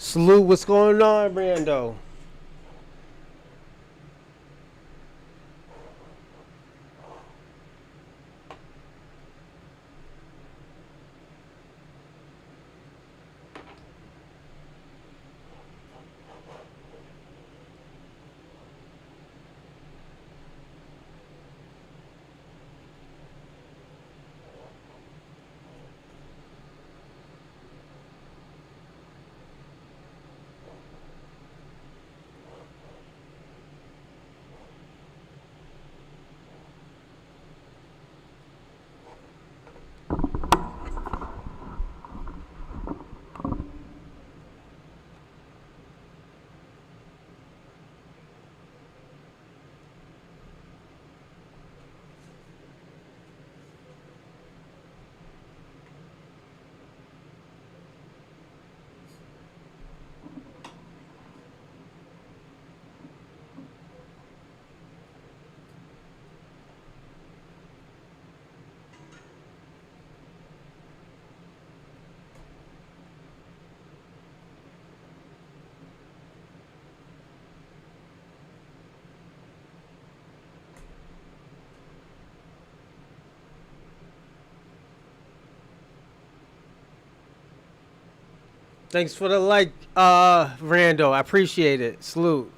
Salute, what's going on, Rando? Thanks for the like, Rando. I appreciate it. Salute.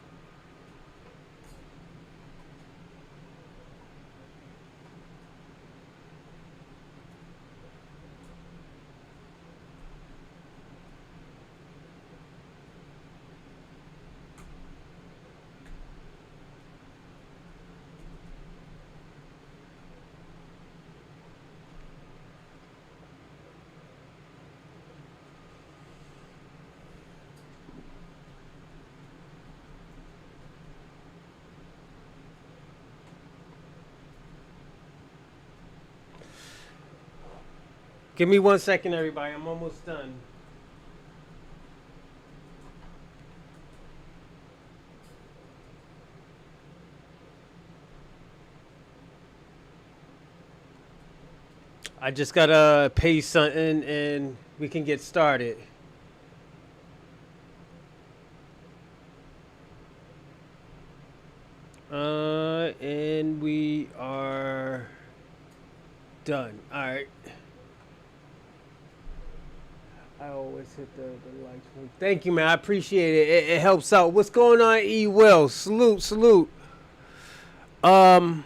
Give me 1 second, everybody. I'm almost done. I just gotta pay something and we can get started. And we are done. All right. I always hit the likes. Thank you, man. I appreciate it. It helps out. What's going on, E. Will? Salute, salute. Um.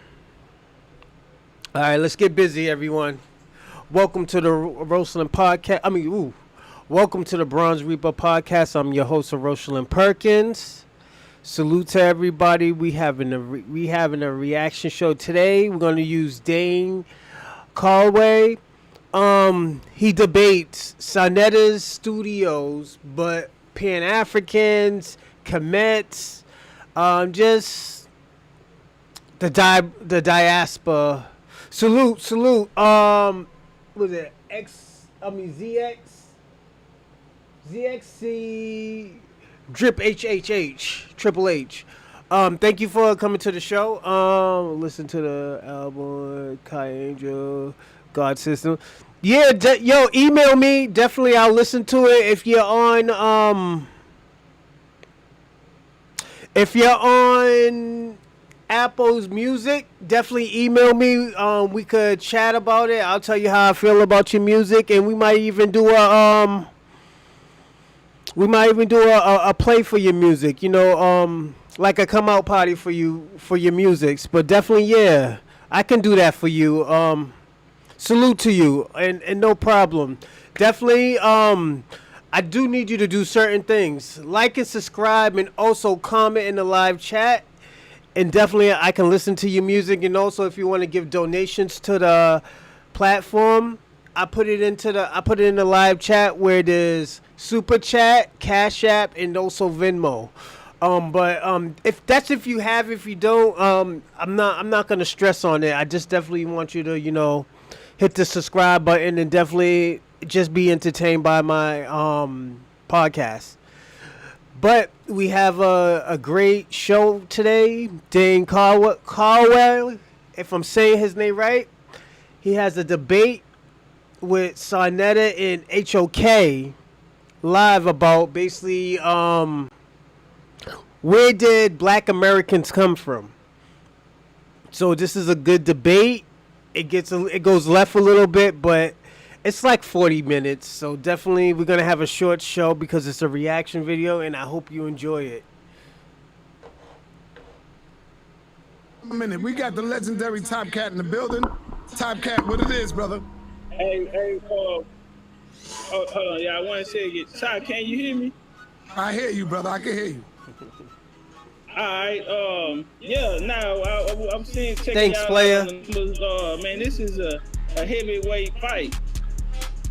All right, let's get busy, everyone. Welcome to the Rosalind podcast. Welcome to the Bronze Reaper podcast. I'm your host, Rosalind Perkins. Salute to everybody. We having a reaction show today. We're going to use Dane Calloway. He debates Sa Netas studios, but Pan Africans, Comets, just the diaspora. Salute. Was it ZXC Drip HHH Triple H. Thank you for coming to the show. Listen to the album Kai Angel God System. Yeah, email me. Definitely, I'll listen to it. If you're on Apple's Music, definitely email me. We could chat about it. I'll tell you how I feel about your music, and we might even do a play for your music. Like a come out party for your musics. But definitely, yeah, I can do that for you. Salute to you, and no problem. Definitely, I do need you to do certain things. Like and subscribe, and also comment in the live chat. And definitely, I can listen to your music. And also, if you want to give donations to the platform, I put it in the live chat where there's Super Chat, Cash App, and also Venmo. If you have, if you don't, I'm not gonna stress on it. I just definitely want you to, hit the subscribe button and definitely just be entertained by my podcast. But we have a great show today. Dane Calloway, if I'm saying his name right, he has a debate with Sa Netas and HOK live about basically where did Black Americans come from. So this is a good debate. It goes left a little bit, but it's like 40 minutes. So definitely we're gonna have a short show because it's a reaction video, and I hope you enjoy it. A minute, we got the legendary Top Cat in the building. Top Cat, what it is, brother? Hey, hold on, yeah, I want to say it again. Top, can you hear me? I hear you, brother. I can hear you. All right, yeah. Now I'm seeing. Thanks, player. Man, this is a heavyweight fight.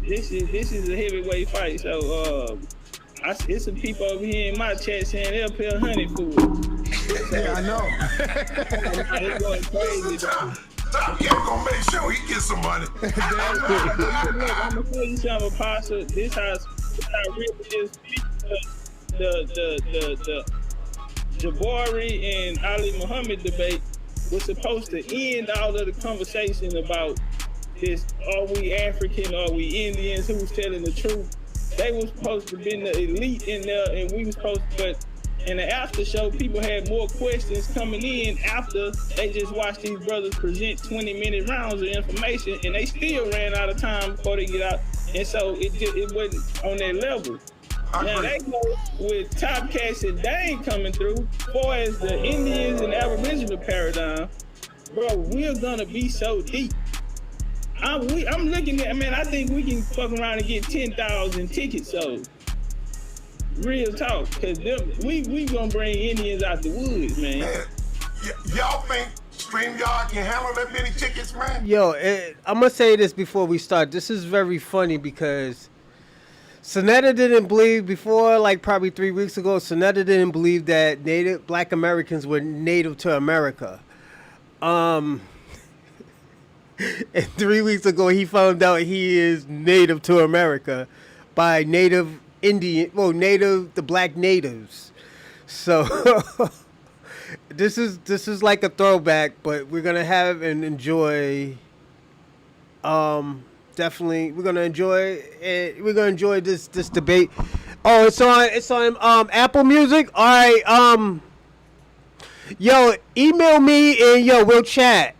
This is a heavyweight fight. So I see some people over here in my chat saying they'll pay $100 for it. Yeah, I know. It's going crazy. Stop, yeah, gonna make sure he gets some money. Look, I'm gonna tell you something, Apostle. This house, I really just the Jabari and Ali Muhammad debate was supposed to end all of the conversation about this: are we African? Are we Indians? Who's telling the truth? They were supposed to be the elite in there, and we were supposed to. But in the after show, people had more questions coming in after they just watched these brothers present 20-minute rounds of information, and they still ran out of time before they get out. And so it wasn't on that level. Now they go with Top Cats and Dane coming through, far as the Indians and Aboriginal paradigm, bro. We're gonna be so deep. I'm looking at, man. I think we can fuck around and get 10,000 tickets sold. Real talk, cause we gonna bring Indians out the woods, man. Y'all think StreamYard can handle that many tickets, man? Yo, I'm gonna say this before we start. This is very funny because Sa Netas didn't believe before, like probably 3 weeks ago. Sa Netas didn't believe that Black Americans were native to America. And 3 weeks ago, he found out he is native to America by native Indian, the Black natives. So this is like a throwback, but we're gonna have and enjoy. Definitely, we're gonna enjoy it. We're gonna enjoy this debate. Oh, it's on Apple Music. All right. Yo, email me and we'll chat.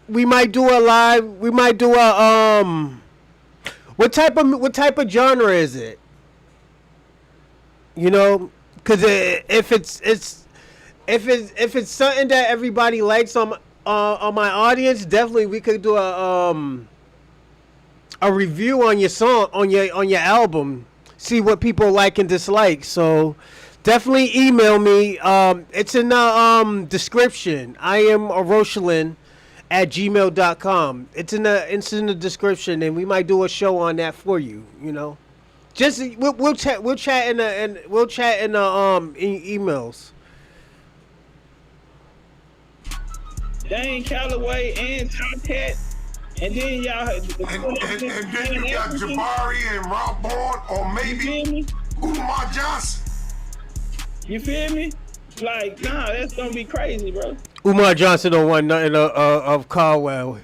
We might do a live. We might do a What type of genre is it? You know, because if it's something that everybody likes on my audience, definitely we could do a review on your song, on your album, see what people like and dislike. So definitely email me. It's in the description. I am aroshalin@gmail.com. It's in the description, and we might do a show on that for you. You know. Just we'll chat in the emails. Dane Calloway and Top Cat, and then y'all. And then you got Jabari and Rob Bourne, or maybe Umar Johnson. You feel me? Like, nah, that's gonna be crazy, bro. Umar Johnson don't want nothing of Caldwell.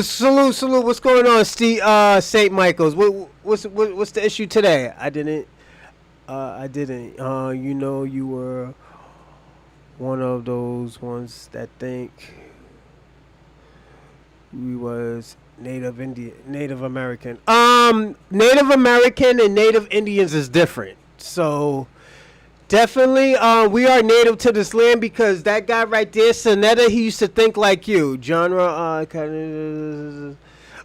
Salute. What's going on, Steve? St. Michael's. What's the issue today? I didn't. You were one of those ones that think we was Native American. Native American and Native Indians is different. So definitely, we are native to this land because that guy right there, Sa Netas, he used to think like you. Genre,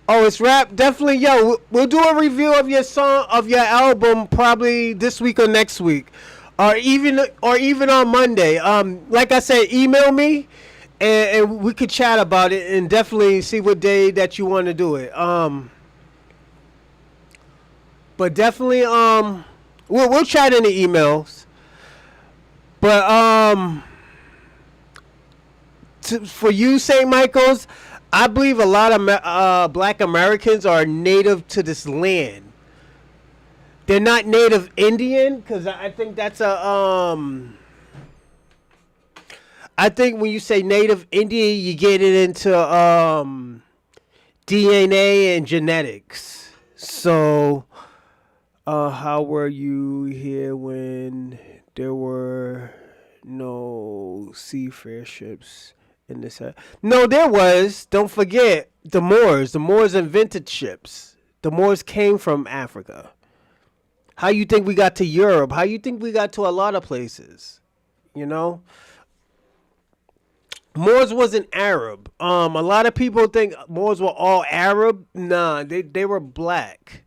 it's rap. Definitely, we'll do a review of your song, of your album, probably this week or next week, or even on Monday. Like I said, email me, and we could chat about it, and definitely see what day that you want to do it. But definitely, we'll chat in the emails. But for you, St. Michael's, I believe a lot of Black Americans are native to this land. They're not native Indian, because I think that's a I think when you say native Indian, you get it into DNA and genetics. So How were you here when there were no seafarer ships in this? No, there was. Don't forget the Moors. The Moors invented ships. The Moors came from Africa. How you think we got to Europe? How you think we got to a lot of places? You know, Moors wasn't Arab. A lot of people think Moors were all Arab. Nah, they were black.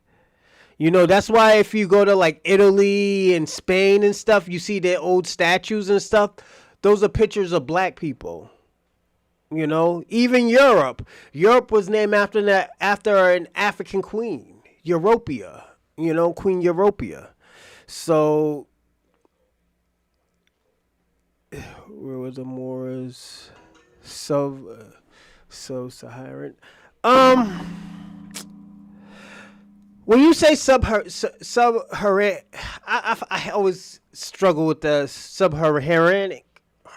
You know, that's why if you go to like Italy and Spain and stuff, you see their old statues and stuff. Those are pictures of black people. You know, even Europe. Europe was named after an African queen, Europia. You know, Queen Europia. So, where were the Moors? Sub-Saharan. When you say Sub-Saharan, I always struggle with the Sub-Saharan,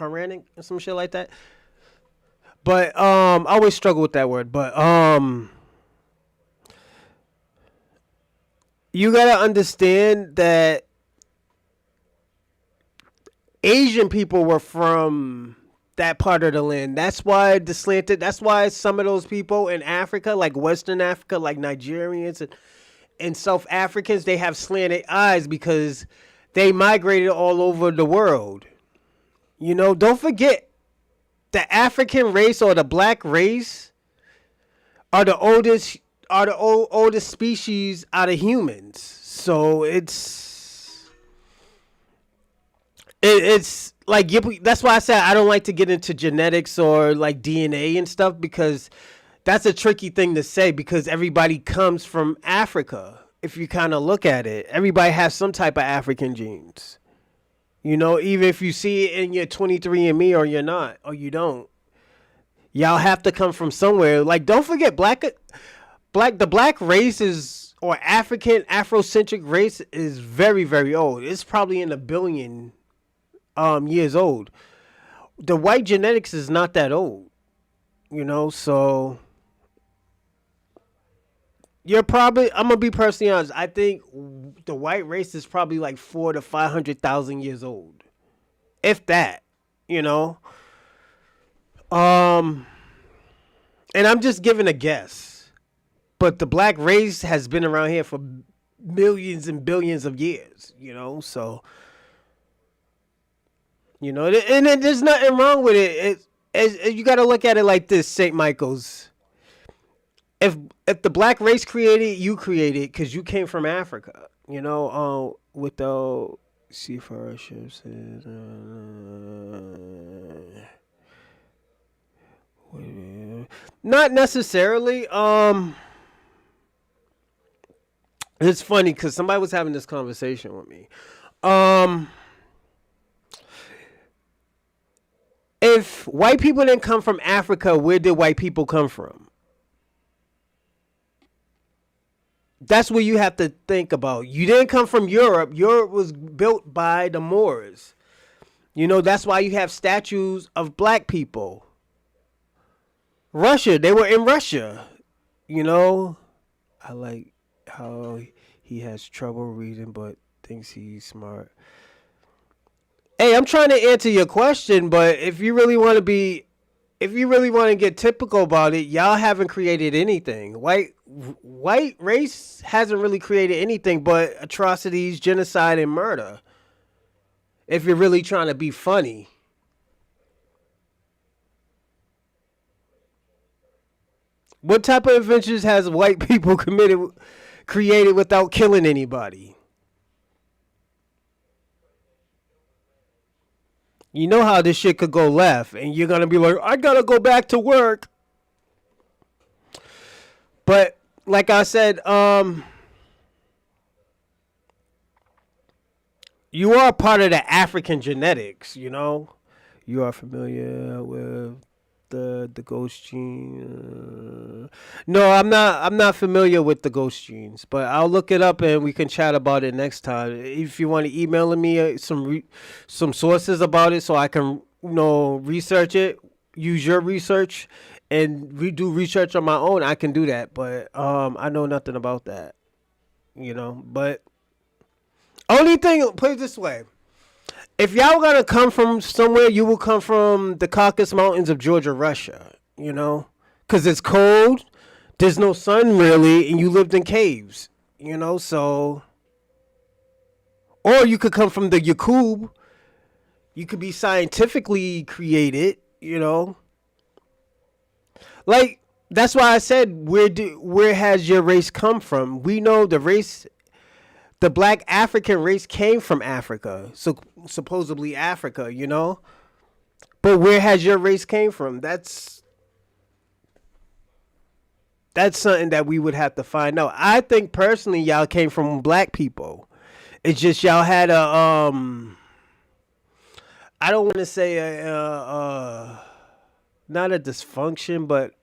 or some shit like that. But I always struggle with that word. But you gotta understand that Asian people were from that part of the land. That's why that's why some of those people in Africa, like Western Africa, like Nigerians and South Africans, they have slanted eyes because they migrated all over the world. You know, don't forget the African race or the black race are the oldest species out of humans. So it's like, that's why I said I don't like to get into genetics or like DNA and stuff, because that's a tricky thing to say, because everybody comes from Africa. If you kind of look at it, everybody has some type of African genes. You know, even if you see it in your 23andMe or you're not, or you don't, y'all have to come from somewhere. Like, don't forget, the black race is, or Afrocentric race is very, very old. It's probably in a billion years old. The white genetics is not that old, you know. So I'm gonna be personally honest, I think the white race is probably like 400,000 to 500,000 years old, if that, you know. And I'm just giving a guess, but the black race has been around here for millions and billions of years, you know. So, you know, and there's nothing wrong with it. You got to look at it like this, St. Michael's. If the black race created, you created, because you came from Africa, you know, with the seafarer ships. Not necessarily. It's funny because somebody was having this conversation with me. If white people didn't come from Africa, where did white people come from? That's what you have to think about. You didn't come from Europe. Europe was built by the Moors. You know, that's why you have statues of black people. Russia, they were in Russia. You know, I like how he has trouble reading but thinks he's smart. Hey, I'm trying to answer your question, but if you really want to get typical about it, y'all haven't created anything. White race hasn't really created anything but atrocities, genocide, and murder. If you're really trying to be funny. What type of inventions has white people created without killing anybody? You know how this shit could go left, and you're gonna be like, I gotta go back to work. But like I said, you are part of the African genetics, you know. You are familiar with the ghost gene. No, I'm not familiar with the ghost genes, but I'll look it up and we can chat about it next time. If you want to email me some sources about it so I can, you know, research it, use your research and redo research on my own, I can do that, but I know nothing about that, you know. But Only thing, put it this way. If y'all gonna come from somewhere, you will come from the Caucasus Mountains of Georgia, Russia. You know, because it's cold. There's no sun really, and you lived in caves. You know, so or you could come from the Yakub. You could be scientifically created. You know, like that's why I said where has your race come from? We know the black African race came from Africa, so supposedly Africa, you know. But where has your race came from? That's something that we would have to find out. I think personally, y'all came from black people. It's just y'all had a I don't want to say not a dysfunction, but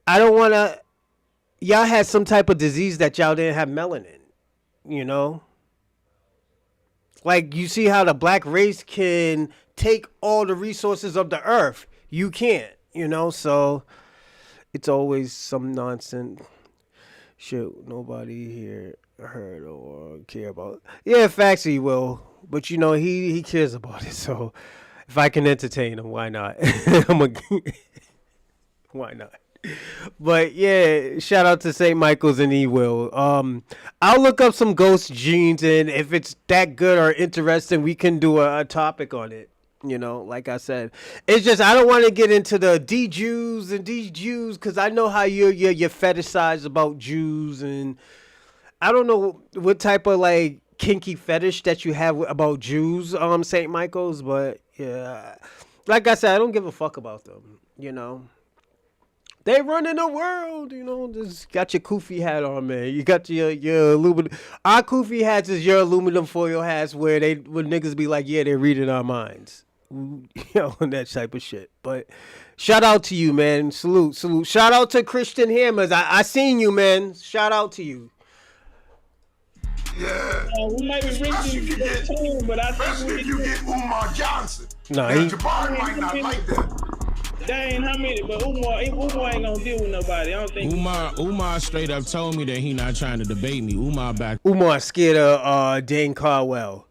I don't want to. Y'all had some type of disease that y'all didn't have melanin. You know, like you see how the black race can take all the resources of the earth. You can't. You know, so it's always some nonsense shit nobody here heard or care about. Yeah, facts he will, but you know he cares about it. So if I can entertain him, why not? Why not? But yeah, shout out to St. Michael's and E Will. I'll look up some ghost genes, and if it's that good or interesting, we can do a topic on it. You know, like I said, it's just I don't want to get into the D Jews and D Jews because I know how you're fetishized about Jews, and I don't know what type of like kinky fetish that you have about Jews, St. Michael's, but yeah, like I said, I don't give a fuck about them. You know. They running the world, you know. Just got your kufi hat on, man. You got your aluminum. Our kufi hats is your aluminum foil hats, where niggas be like, yeah, they're reading our minds, you know, and that type of shit. But shout out to you, man. Salute. Shout out to Christian Hammers. I seen you, man. Shout out to you. Yeah. We might be reaching the team, but I think Especially if you get Umar Johnson. Nah, Now, Jabari might not like that. Dane, how many? But Umar ain't gonna deal with nobody. I don't think. Umar straight up told me that he not trying to debate me. Umar scared of Dane Calloway.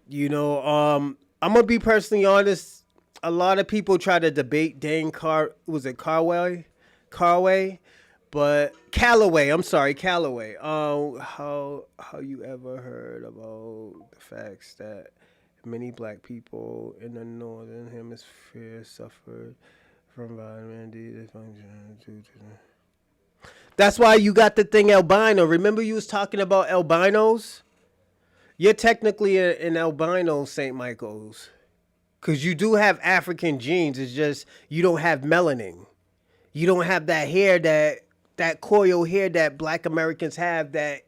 You know, I'm gonna be personally honest. A lot of people try to debate Calloway, but Calloway. I'm sorry, Calloway. How you ever heard about the facts that many black people in the northern hemisphere suffered from vitamin D dysfunction? That's why you got the thing albino. Remember you was talking about albinos? You're technically an albino, St. Michael's. Because you do have African genes. It's just you don't have melanin. You don't have that hair, that coil hair that black Americans have that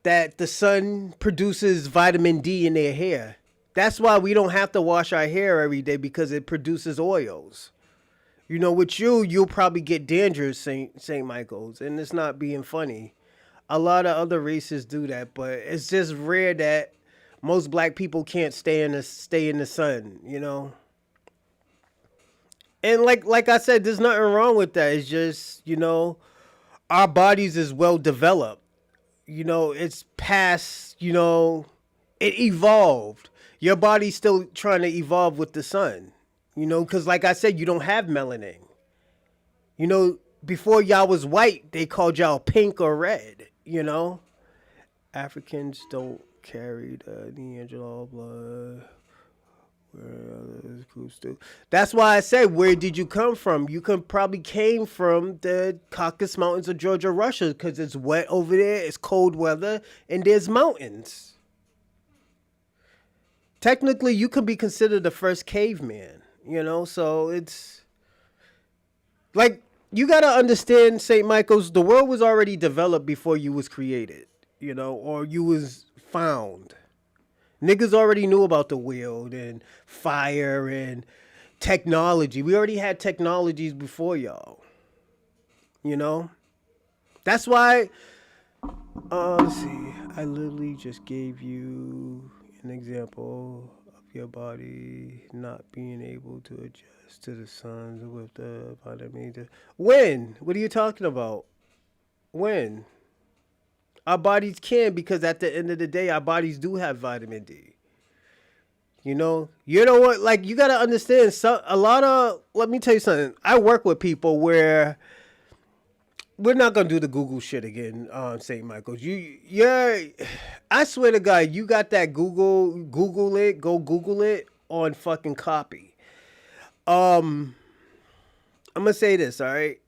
the sun produces vitamin D in their hair. That's why we don't have to wash our hair every day because it produces oils. You know, with you'll probably get dandruff, St. Michael's, and it's not being funny. A lot of other races do that, but it's just rare that most black people can't stay in the sun, you know. And like I said, there's nothing wrong with that. It's just, you know, our bodies is well developed. You know, it's past, you know, it evolved. Your body's still trying to evolve with the sun, you know, because like I said, you don't have melanin. You know, before y'all was white, they called y'all pink or red, you know. Africans don't carry the Neanderthal blood. Where other groups do. That's why I said, where did you come from? You probably came from the Caucasus Mountains of Georgia, Russia, because it's wet over there, it's cold weather, and there's mountains. Technically, you could be considered the first caveman, you know? So it's like, you got to understand, St. Michael's, the world was already developed before you was created, you know, or you was found. Niggas already knew about the wind and fire and technology. We already had technologies before y'all, you know? That's why, let's see, I literally just gave you an example of your body not being able to adjust to the sun with the vitamin D. When? What are you talking about? When? Our bodies can, because at the end of the day, our bodies do have vitamin D. You know what? Like, you gotta understand. A lot of, let me tell you something. I work with people where we're not gonna do the Google shit again on St. Michael's. I swear to God, you got that Google it, go Google it on fucking copy. I'm gonna say this, all right?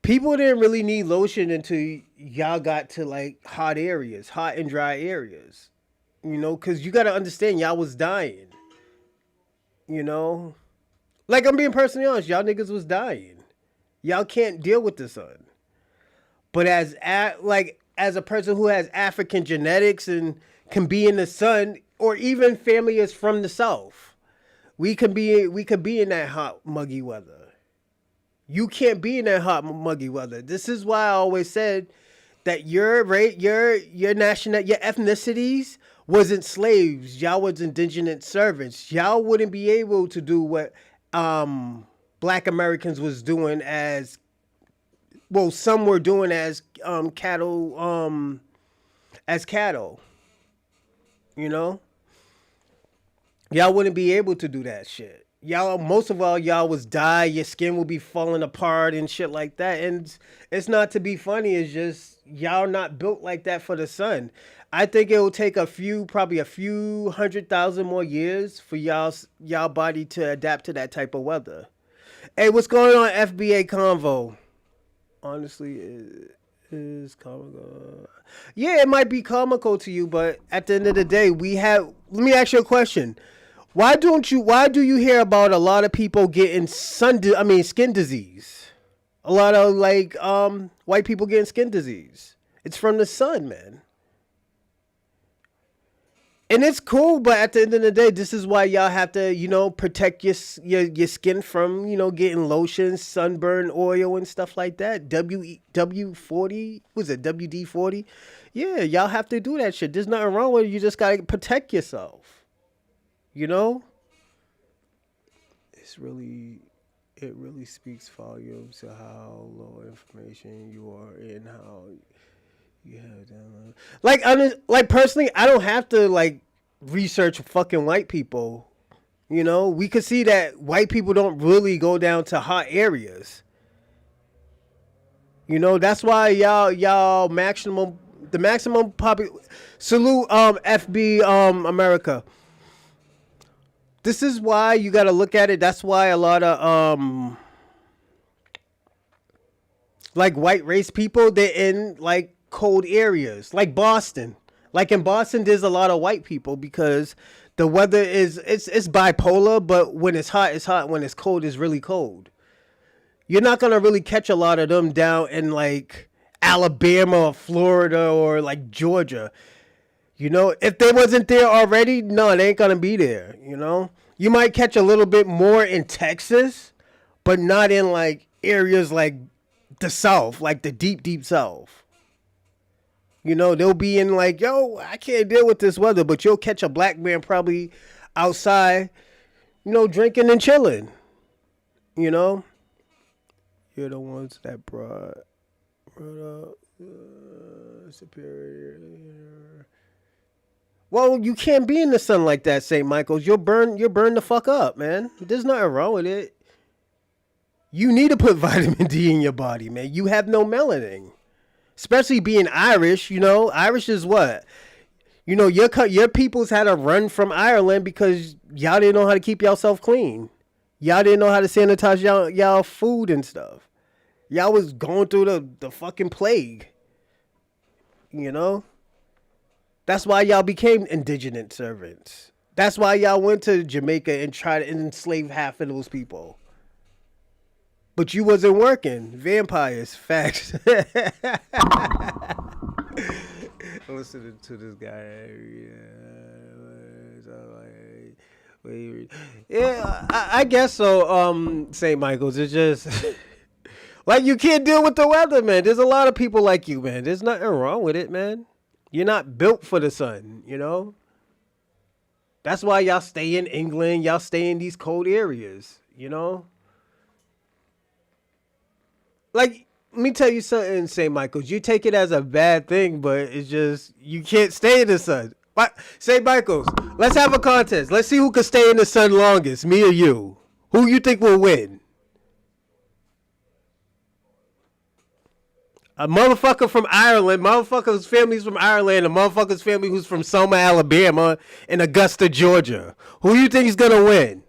People didn't really need lotion until y'all got to like hot and dry areas. You know, because you got to understand, y'all was dying. You know? Like, I'm being personally honest, y'all niggas was dying. Y'all can't deal with the sun. But as a person who has African genetics and can be in the sun, or even family is from the South, we could be in that hot, muggy weather. You can't be in that hot, muggy weather. This is why I always said that your ethnicities wasn't slaves. Y'all was indigent servants. Y'all wouldn't be able to do what Black Americans was doing some were doing as cattle. You know, y'all wouldn't be able to do that shit. Most of all, y'all was die. Your skin will be falling apart and shit like that. And it's not to be funny. It's just y'all not built like that for the sun. I think it will take probably a few 100,000 more years for y'all body to adapt to that type of weather. Hey, what's going on, FBA Convo? Honestly, it is comical. Yeah, it might be comical to you, but at the end of the day, let me ask you a question. Why do you hear about a lot of people getting skin disease? A lot of white people getting skin disease. It's from the sun, man. And it's cool, but at the end of the day, this is why y'all have to, protect your skin from, getting lotion, sunburn oil and stuff like that. W40, was it WD-40? Yeah, y'all have to do that shit. There's nothing wrong with it. You just gotta protect yourself. You know, it really speaks volumes to how low information you are and how you have that. Like personally, I don't have to research fucking white people. You know, we could see that white people don't really go down to hot areas. You know, that's why y'all maximum salute FB America. This is why you got to look at it. That's why a lot of white race people, they're in cold areas, like Boston. Like in Boston, there's a lot of white people because the weather it's bipolar. But when it's hot, it's hot. When it's cold, it's really cold. You're not gonna really catch a lot of them down in Alabama or Florida or Georgia. You know, if they wasn't there already, no, they ain't gonna be there. You know, you might catch a little bit more in Texas, but not in areas like the South, like the deep South. You know, they'll be in yo, I can't deal with this weather, but you'll catch a black man probably outside, drinking and chilling. You know, you're the ones that brought up superior. Well, you can't be in the sun like that, St. Michael's. You're burned the fuck up, man. There's nothing wrong with it. You need to put vitamin D in your body, man. You have no melanin. Especially being Irish, Irish is what? Your peoples had to run from Ireland because y'all didn't know how to keep yourself clean. Y'all didn't know how to sanitize y'all food and stuff. Y'all was going through the fucking plague. That's why y'all became indigent servants. That's why y'all went to Jamaica and tried to enslave half of those people. But you wasn't working. Vampires. Facts. Listening to this guy. Yeah, I guess so, St. Michael's. It's just you can't deal with the weather, man. There's a lot of people like you, man. There's nothing wrong with it, man. You're not built for the sun, That's why y'all stay in England. Y'all stay in these cold areas, let me tell you something, St. Michael's. You take it as a bad thing, but it's just you can't stay in the sun. What? St. Michael's, let's have a contest. Let's see who can stay in the sun longest, me or you. Who you think will win? A motherfucker from Ireland, motherfucker's family's from Ireland, a motherfucker's family who's from Selma, Alabama, and Augusta, Georgia. Who you think is gonna win?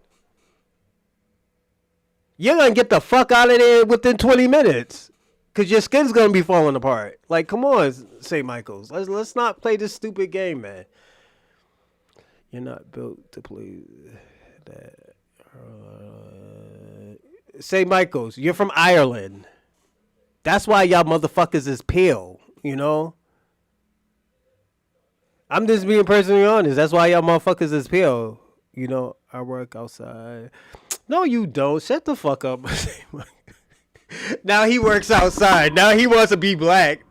You're gonna get the fuck out of there within 20 minutes. Cause your skin's gonna be falling apart. Like, come on, St. Michael's. Let's not play this stupid game, man. You're not built to play that. St. Michael's, you're from Ireland. That's why y'all motherfuckers is pale, you know? I'm just being personally honest. That's why y'all motherfuckers is pale. You know, I work outside. No, you don't. Shut the fuck up. Now he works outside. Now he wants to be black.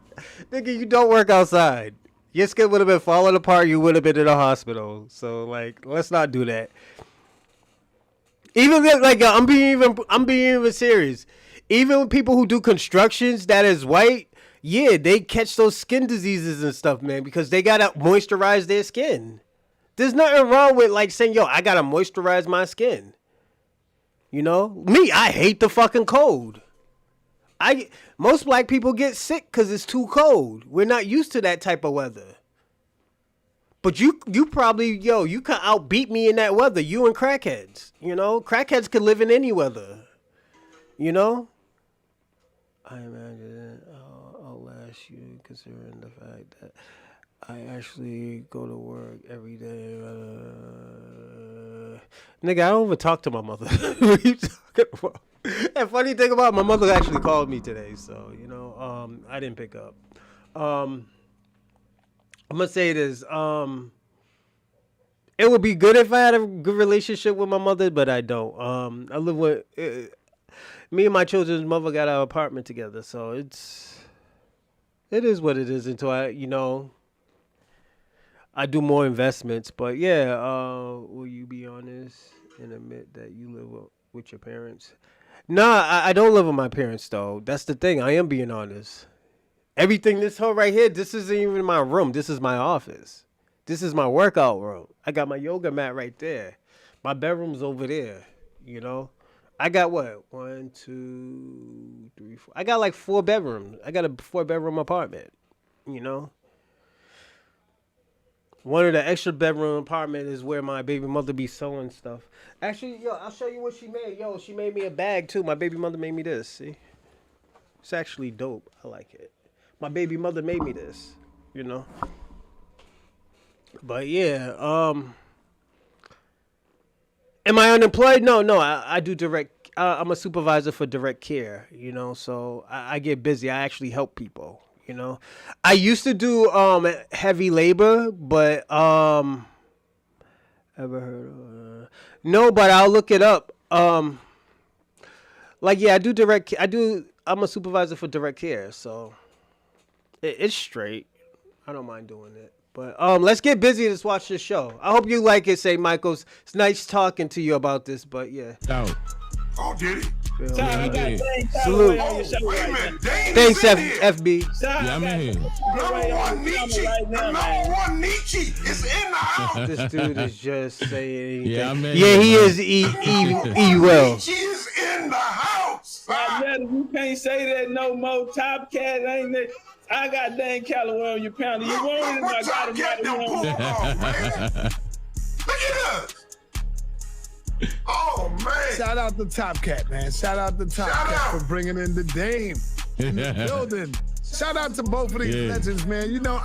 Nigga, you don't work outside. Your skin would have been falling apart. You would have been in a hospital. So, like, let's not do that. Even like I'm being even serious. Even with people who do constructions that is white, yeah, they catch those skin diseases and stuff, man, because they gotta moisturize their skin. There's nothing wrong with like saying, yo, I gotta moisturize my skin. You know? Me, I hate the fucking cold. Most black people get sick because it's too cold. We're not used to that type of weather. But you probably, you can outbeat me in that weather. You and crackheads, you know? Crackheads can live in any weather, you know? I imagine I'll last you considering the fact that I actually go to work every day. Nigga, I don't even talk to my mother. What are you talking about? And funny thing about it, my mother actually called me today, so, you know, I didn't pick up. I'm gonna say this. It would be good if I had a good relationship with my mother, but I don't. I live with me and my children's mother got our apartment together, so it is what it is until I do more investments. But yeah, will you be honest and admit that you live with your parents? Nah, I don't live with my parents though. That's the thing. I am being honest. Everything this whole right here, this isn't even my room. This is my office. This is my workout room. I got my yoga mat right there. My bedroom's over there, you know? I got what? 1, 2, 3, 4. I got like 4 bedrooms. I got a 4-bedroom apartment, you know? One of the extra bedroom apartment is where my baby mother be sewing stuff. Actually, I'll show you what she made. She made me a bag too. My baby mother made me this, see? It's actually dope. I like it. My baby mother made me this, you know? But yeah, am I unemployed? No, I do direct. I'm a supervisor for direct care, you know, so I get busy. I actually help people, you know. I used to do heavy labor, but ever heard of no, but I'll look it up. Like yeah, I'm a supervisor for direct care, so it's straight. I don't mind doing it. But let's get busy. Let's watch this show. I hope you like it, St. Michael's. It's nice talking to you about this, but yeah. Out. Oh, did he? I got Dane Salute. Calloway on your show Wait a right now. minute. Dane Thanks, is in here. FB. Yeah, I'm in here. Number one Nietzsche. Number one Nietzsche is in the house. This dude is just saying anything. Yeah, I'm in Yeah, here, he bro. is E well. Nietzsche is in the house. You can't say that no more. Top Cat ain't that. I got Dane Calloway on your panel. You worried What about y'all got get them him pulled off, man? Look at us. Oh, man. Shout out to Top Cat, man. Shout out to Top Shout Cat out. for bringing in the Dame in the building. Shout out to both of these Yeah. legends, man. You know,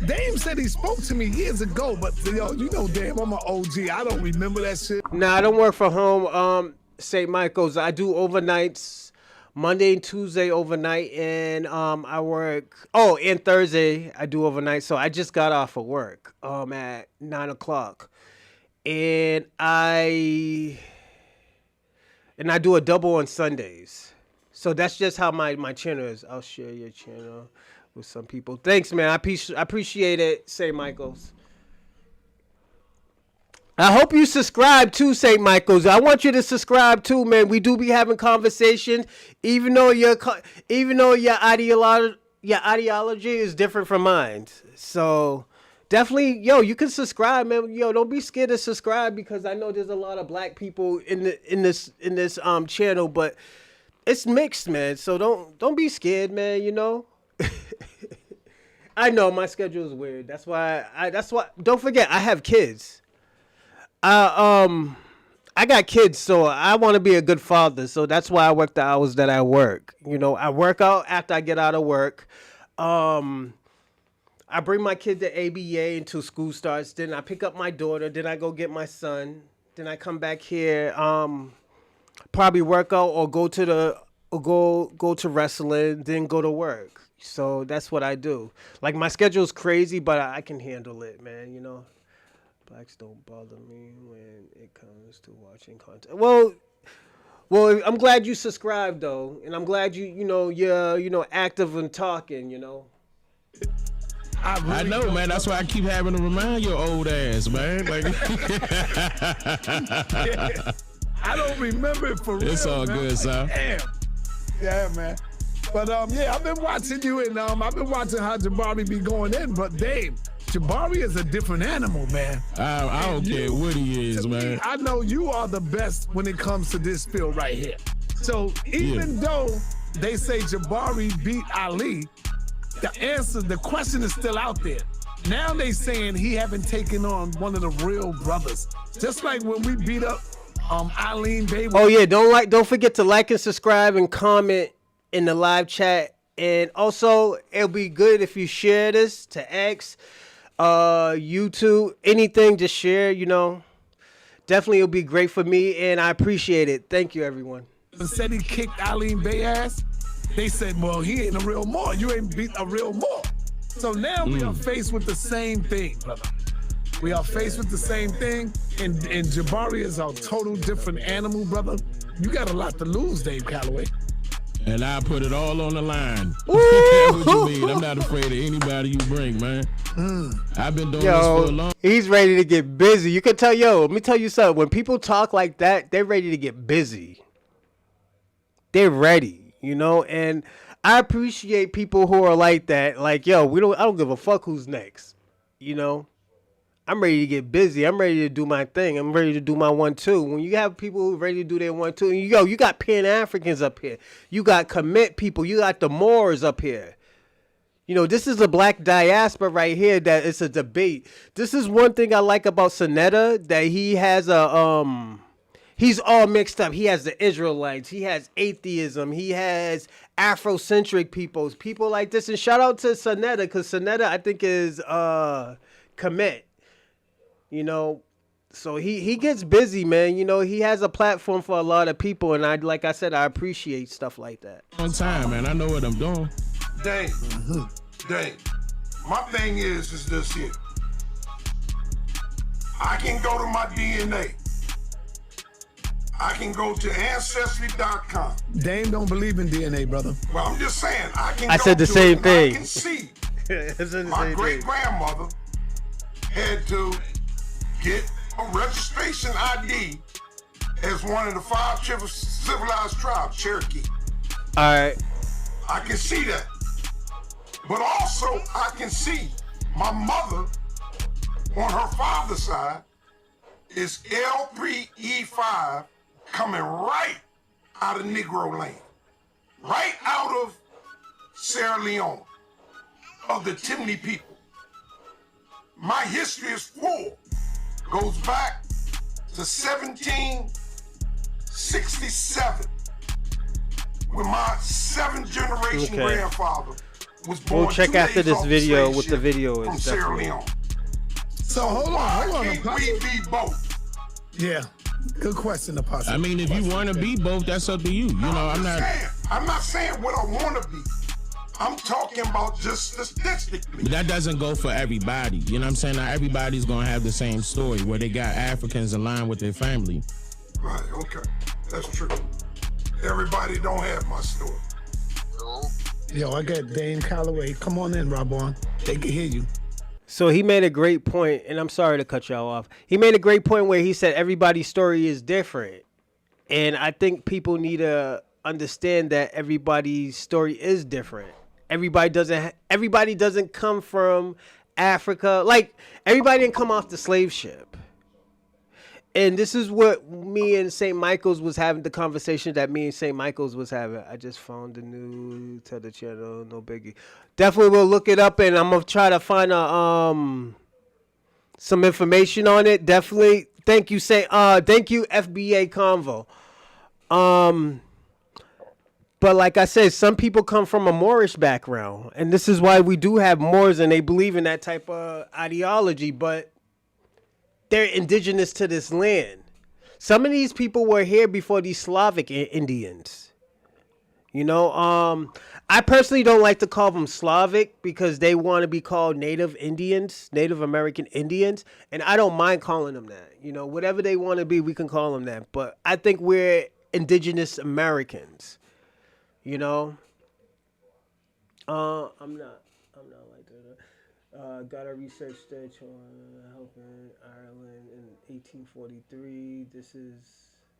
Dame said he spoke to me years ago, but yo, you know, Dame, I'm an OG. I don't remember that shit. Nah, I don't work from home. St. Michael's. I do overnights, Monday and Tuesday overnight, and I work. Oh, and Thursday I do overnight. So I just got off of work at 9:00, and I do a double on Sundays. So that's just how my channel is. I'll share your channel with some people. Thanks, man. I appreciate it, St. Michael's. I hope you subscribe to St. Michael's. I want you to subscribe too, man. We do be having conversations, even though your ideology is different from mine. So definitely, you can subscribe, man. Don't be scared to subscribe because I know there's a lot of black people in this channel, but it's mixed, man. So don't be scared, man. I know my schedule is weird. That's why. Don't forget, I have kids. I got kids, so I want to be a good father. So that's why I work the hours that I work. I work out after I get out of work. I bring my kid to ABA until school starts. Then I pick up my daughter. Then I go get my son. Then I come back here. Probably work out or go to wrestling. Then go to work. So that's what I do. Like my schedule's crazy, but I can handle it, man. Blacks don't bother me when it comes to watching content. Well, I'm glad you subscribed though, and I'm glad you're active and talking. I know, man. That's why I keep having to remind your old ass, man. Like, I don't remember it for real. It's all man. good, son. Damn. Yeah, man. But I've been watching you, and I've been watching how Jabari be going in. But Dave, Jabari is a different animal, man. I don't care what he is, man. Me, I know you are the best when it comes to this field right here. So even though they say Jabari beat Ali, the question is still out there. Now they saying he haven't taken on one of the real brothers. Just like when we beat up Eileen Baby. Oh yeah, don't forget to like and subscribe and comment in the live chat. And also it'll be good if you share this to X, YouTube, anything, just share, Definitely it'll be great for me and I appreciate it. Thank you, everyone. Said he kicked Eileen Bay ass. They said, well, he ain't a real Moor. You ain't beat a real Moor. So now we are faced with the same thing, brother. We are faced with the same thing, and Jabari is a total different animal, brother. You got a lot to lose, Dane Calloway. And I put it all on the line. What you mean? I'm not afraid of anybody you bring, man. I've been doing this for a long time. He's ready to get busy. You can tell, let me tell you something. When people talk like that, they're ready to get busy. They're ready, and I appreciate people who are like that. Like, I don't give a fuck who's next. I'm ready to get busy. I'm ready to do my thing. I'm ready to do my 1-2. When you have people who are ready to do their 1-2, and you got Pan-Africans up here. You got commit people. You got the Moors up here. This is a black diaspora right here that it's a debate. This is one thing I like about Sa Netas, that he has he's all mixed up. He has the Israelites. He has atheism. He has Afrocentric people like this. And shout out to Sa Netas, because Sa Netas, I think, is commit. So he gets busy, man. He has a platform for a lot of people, and like I said, I appreciate stuff like that. On time, man. I know what I'm doing. Dane, my thing is this here. I can go to my DNA. I can go to Ancestry.com. Dame don't believe in DNA, brother. Well, I'm just saying, I said the same thing. I can see my great-grandmother had to get a registration ID as one of the 5 civilized tribes, Cherokee. All right. I can see that. But also, I can see my mother on her father's side is L3E5 coming right out of Negro land, right out of Sierra Leone, of the Timney people. My history is full. Goes back to 1767, when my 7th generation grandfather was born. We'll check after this video what the video is. From Sierra Leone. So hold on. Can't we be both? Yeah, good question, Apostle. I mean, if you want to be both, that's up to you. I'm not saying what I want to be. I'm talking about just statistically. But that doesn't go for everybody. You know what I'm saying? Not everybody's going to have the same story where they got Africans aligned with their family. Right, okay. That's true. Everybody don't have my story. Yo, I got Dane Calloway. Come on in, Robon. They can hear you. So he made a great point, and I'm sorry to cut y'all off. He made a great point where he said everybody's story is different. And I think people need to understand that everybody's story is different. Everybody doesn't come from Africa. Like, everybody didn't come off the slave ship. And this is what me and St. Michael's was having, the conversation that me and St. Michael's was having. I just found the new Tether channel, no biggie. Definitely will look it up, and I'm gonna try to find some information on it. Definitely. Thank you, FBA Convo. But like I said, some people come from a Moorish background, and this is why we do have Moors, and they believe in that type of ideology, but they're indigenous to this land. Some of these people were here before these Slavic Indians. You know, I personally don't like to call them Slavic because they want to be called Native Indians, Native American Indians, and I don't mind calling them that. You know, whatever they want to be, we can call them that. But I think we're indigenous Americans. You know, I'm not like that. Got a research stage on helping Ireland in 1843.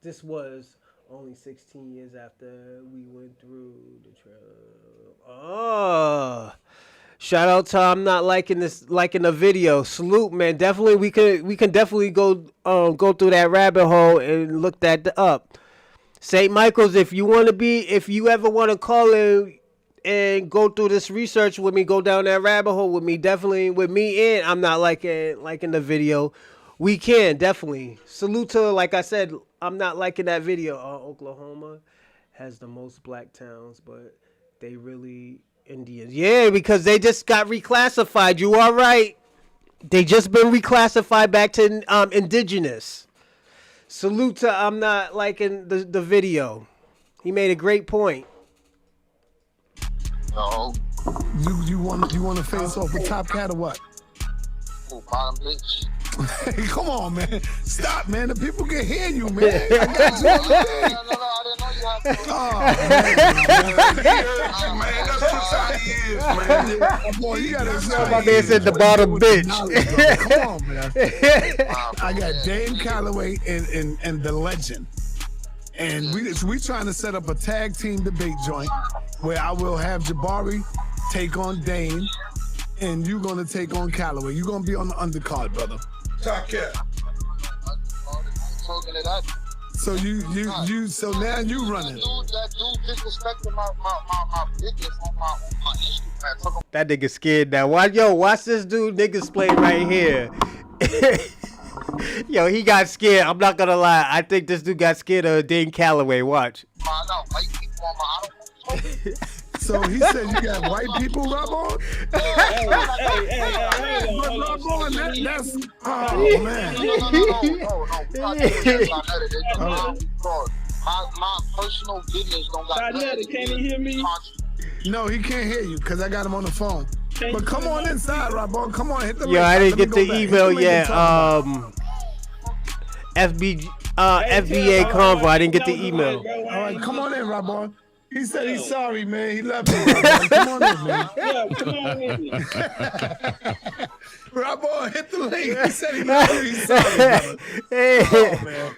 This was only 16 years after we went through the trail. Oh, shout out to I'm not liking the video. Salute, man. Definitely, we can definitely go through that rabbit hole and look that up. St. Michael's, if you ever want to call in and go through this research with me, go down that rabbit hole with me, definitely with me, and I'm not liking the video, we can definitely. Salute to, like I said, I'm not liking that video. Oklahoma has the most black towns, but they really Indians. Yeah, because they just got reclassified. You are right. They just been reclassified back to indigenous. Salute to I'm not liking the video. He made a great point. No. You want to face off with Top Cat or what? Oh, bottom bitch. Hey, come on, man. Stop, man. The people can hear you, man. I got you on the thing. No, I didn't know you had to. Oh, Man, that's just how he is, man. boy, you gotta My man said the bottom bitch. Come on, man. I got Dane Calloway and the legend. And we trying to set up a tag team debate joint where I will have Jabari take on Dane, and you gonna take on Calloway. You gonna be on the undercard, brother. Top Cat. Talking to that. So so now you running. That dude disrespecting my business on my Instagram. That nigga scared now. Watch this dude niggas play right here. Yo, he got scared. I'm not gonna lie. I think this dude got scared of Dane Calloway. Watch. So he said you got white people rub on? Hey, Rub on, that's oh man. My personal business don't got Netta, can he hear me? No, he can't hear you because I got him on the phone. But come on inside, Robon. Come on, hit the Yo, link. I didn't Let get me the go back. email Hit the link yet. and talk about FBA Convo. I didn't get the email. it. All right, come on in, Robon. He said he's sorry, man. He loved you. Robon. Come on in, man. Yeah, come on in. Robon, hit the link. He said he loved you. He's sorry, brother. Hey. Oh, man.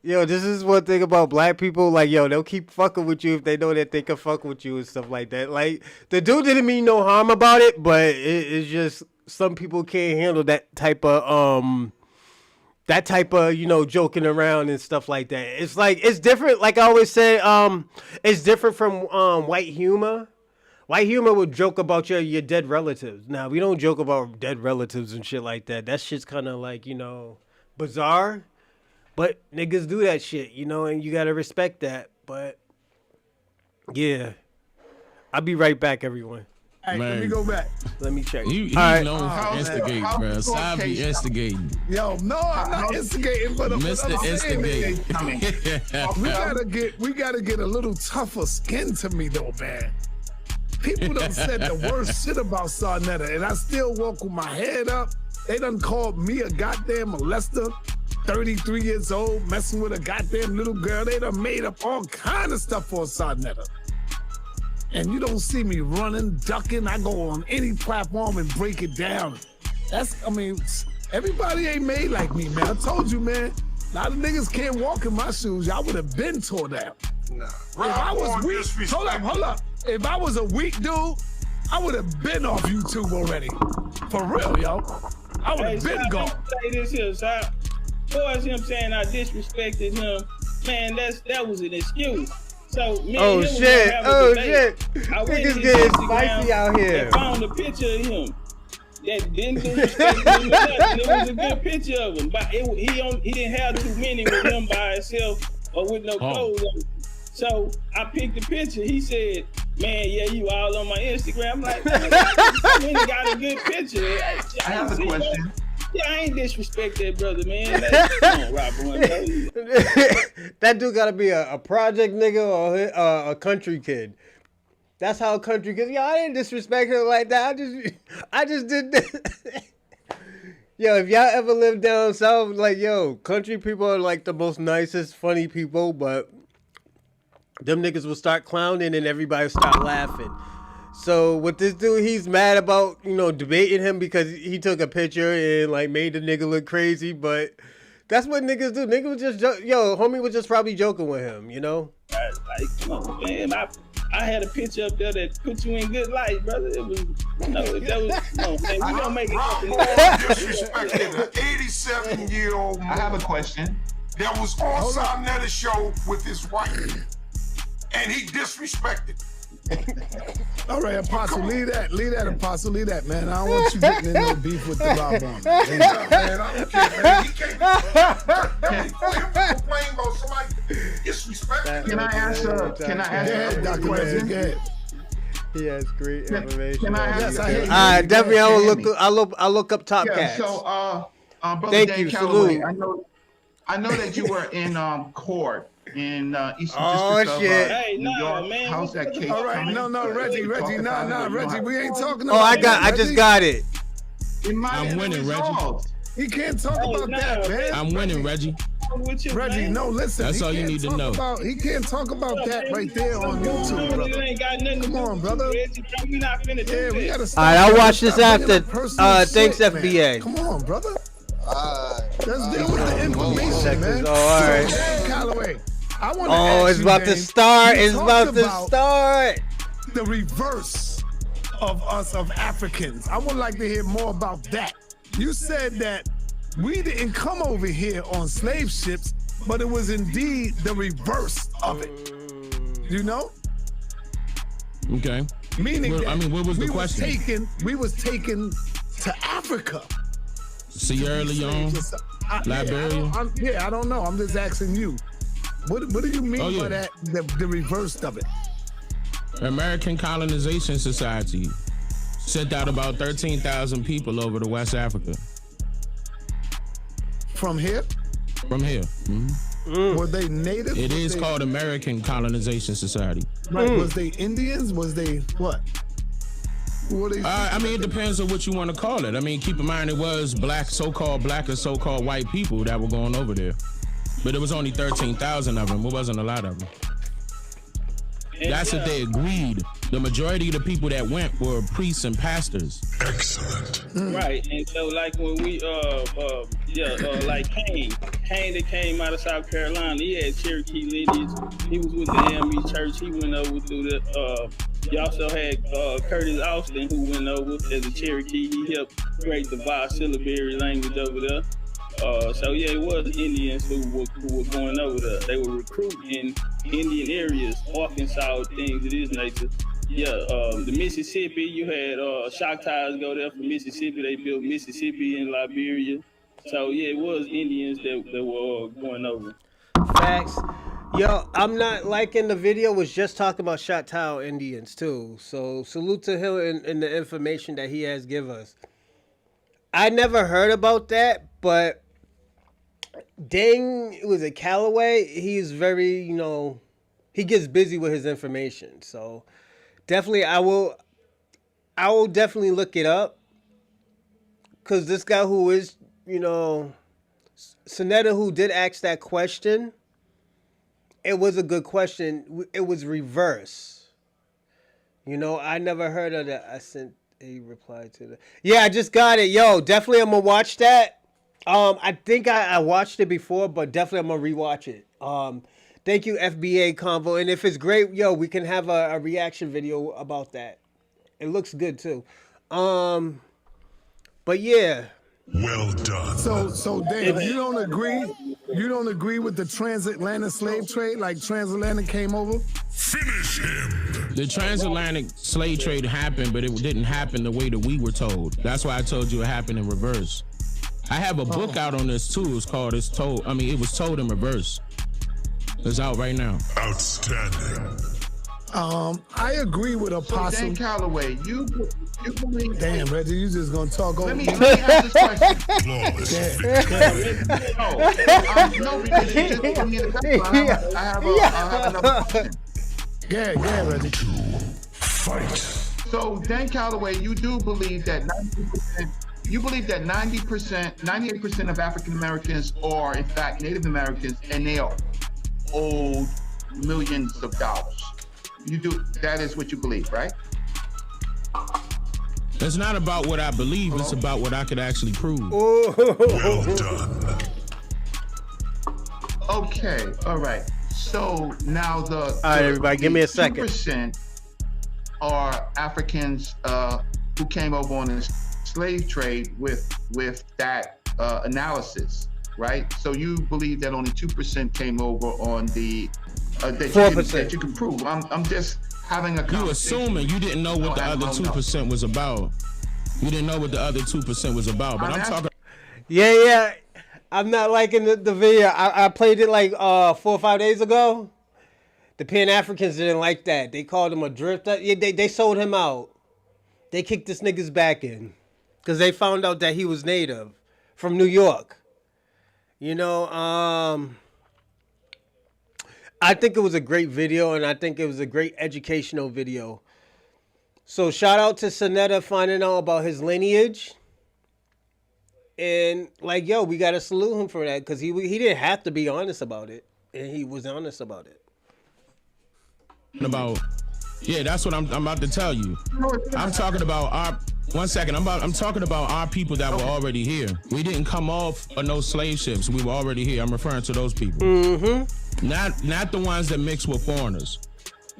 Yo, this is one thing about black people. Like, yo, they'll keep fucking with you if they know that they can fuck with you and stuff like that. Like, the dude didn't mean no harm about it, but it's just some people can't handle that type of joking around and stuff like that. It's like, it's different. Like I always say, it's different from white humor. White humor would joke about your dead relatives. Now, we don't joke about dead relatives and shit like that. That shit's kind of like, bizarre. But niggas do that shit, and you gotta respect that. But yeah, I'll be right back, everyone. Hey, Man. let me go back. Let me check. He All right. known for instigating, bro. Savi instigating. Yo, no, I'm not instigating, but Mr. I'm saying Instigating. we gotta get a little tougher skin to me though, man. People done said the worst shit about Sa Netas, and I still walk with my head up. They done called me a goddamn molester. 33 years old, messing with a goddamn little girl. They done made up all kind of stuff for Sa Netas. and you don't see me running, ducking. I go on any platform and break it down. Everybody ain't made like me, man. I told you, man. A lot of niggas can't walk in my shoes. Y'all would have been tore down. Nah. If I was weak, hold up. If I was a weak dude, I would have been off YouTube already. For real, yo. I would have been gone. Say this here, so far as him saying I disrespected him, man, that was an excuse. So me and him shit! Oh debate. shit! I went Niggas to getting Instagram spicy out here. and found a picture of him that didn't disrespect him or nothing. It was a good picture of him, but he didn't have too many with him by himself or with no clothes on. So I picked the picture. He said, "Man, yeah, you all on my Instagram." I'm like, "Man, you got a good picture." I have a question. Yeah, I ain't disrespect that brother, man. Come on, Rob Boy, That dude gotta be a project nigga or a country kid. That's how a country kid. Yo, I didn't disrespect him like that. I just did that. Yo, if y'all ever live down south, like, yo, country people are like the most nicest, funny people, but them niggas will start clowning and everybody will start laughing. So with this dude, he's mad about, debating him because he took a picture and like made the nigga look crazy, but that's what niggas do. Niggas was just homie was just probably joking with him, Like, come on, man. I had a picture up there that put you in good light, brother. It was man. We don't make it. Rob disrespected an 87-year-old man. I have a question. That was on Sa Netas show with his wife, and he disrespected. All right, Apostle, leave that, Apostle, leave that, man. I don't want you getting in no beef with the Rob Bomb. Man, I don't care, man. He can't complain about somebody disrespecting. Can I ask a question? Go ahead. He has great information. Can I ask? Yes, definitely. I'll look up Top Cats. So, brother Thank Dane you. Calloway, Salute. I know that you were in court in Eastern Oh, District shit. of Hey, New nah, York. man. How's that case All right, coming? no, Reggie, Reggie, we ain't talking about Oh, I that, just Reggie. got it. It might I'm have winning, resolved. He can't talk about that, man. I'm winning, Reggie. With you, Reggie, man. no, listen. That's he all you can't need to talk know. He can't talk about that right there on YouTube, It brother. ain't got nothing to Come do on, with brother. you, Reggie. We not finna do Yeah, we this. gotta All stop. right, I'll watch this Stop bringing after. up personal Thanks, shit, man. FBA. Come on, brother. Let's deal with the information, man. Oh, all right. So, Dane Calloway, I want to Oh, ask it's you, about to Dane, start. you It's talked about to about start. The reverse of us, of Africans. I would like to hear more about that. You said that we didn't come over here on slave ships, but it was indeed the reverse of it. You know? Okay. Meaning Well, that I mean, what was the question? We was taken to Africa. Sierra Leone, Liberia. I don't know. I'm just asking you. What do you mean Oh, yeah. by that, the reverse of it? American Colonization Society sent out about 13,000 people over to West Africa. From here? From here. Were they native? It Was is they- called American Colonization Society. Right. Was they Indians? Was they what? Who were they? I mean, it depends on what you want to call it. I mean, keep in mind it was so-called black and so-called white people that were going over there. But it was only 13,000 of them. It wasn't a lot of them. That's what they agreed. The majority of the people that went were priests and pastors. Right, and so like when we like Kane that came out of South Carolina, he had Cherokee lineage. He was with the AME Church. He went over through the. You also had Curtis Austin, who went over as a Cherokee. He helped create the bi-syllabary language over there. So yeah, it was Indians who were going over there. They were recruiting in Indian areas, Arkansas, things of this nature. Yeah, the Mississippi, you had Choctaws go there from Mississippi. They built Mississippi in Liberia. So yeah, it was Indians that were going over. Facts. Yo, I'm not liking the video. Was just talking about Choctaw Indians too. So salute to him and the information that he has give us. I never heard about that, but Dane, was it Calloway? He's very, he gets busy with his information. So definitely, I will definitely look it up. Cause this guy who is, Sa Netas, who did ask that question, it was a good question. It was reverse. You know, I never heard of that. I sent a reply to that. Yeah, I just got it. Yo, definitely I'm gonna watch that. I think I watched it before, but definitely I'm gonna rewatch it. Thank you, FBA Convo. And if it's great, yo, we can have a reaction video about that. It looks good too. But yeah. Well done. So Dave, you don't agree with the transatlantic slave trade, like transatlantic came over? Finish him. The transatlantic slave trade happened, but it didn't happen the way that we were told. That's why I told you it happened in reverse. I have a book out on this too. It was told in reverse. It's out right now. Outstanding. I agree with Apostle. Dane Calloway, you believe? Damn, Reggie, you just gonna talk over Let me me. ask this question. Flawless. No, because you just put me in the background. I have another question. Yeah, Reggie. Fight. So, Dan Calloway, you do believe that 90%, 98% of African Americans are, in fact, Native Americans, and they are owed millions of dollars. You do, that is what you believe, right? It's not about what I believe, it's about what I could actually prove. Well done. Okay, all right. So now All right, everybody, give me a second. 2% are Africans who came over on the slave trade with that analysis, right? So you believe that only 2% came over on the that 4%. you can prove. I'm just having a You conversation. assuming you didn't know what the other 2% was about. You didn't know what the other 2% was about. But I'm talking. Yeah. I'm not liking the video. I played it like 4 or 5 days ago. The Pan Africans didn't like that. They called him a drifter. Yeah, they sold him out. They kicked this nigga's back in because they found out that he was native from New York. You know, I think it was a great video, and I think it was a great educational video. So shout out to Sa Netas finding out about his lineage. And like, yo, we gotta salute him for that because he didn't have to be honest about it, and he was honest about it. That's what I'm about to tell you. I'm talking about our. One second, I'm talking about our people that were already here. We didn't come off of no slave ships. We were already here. I'm referring to those people. Mm-hmm. Not the ones that mix with foreigners.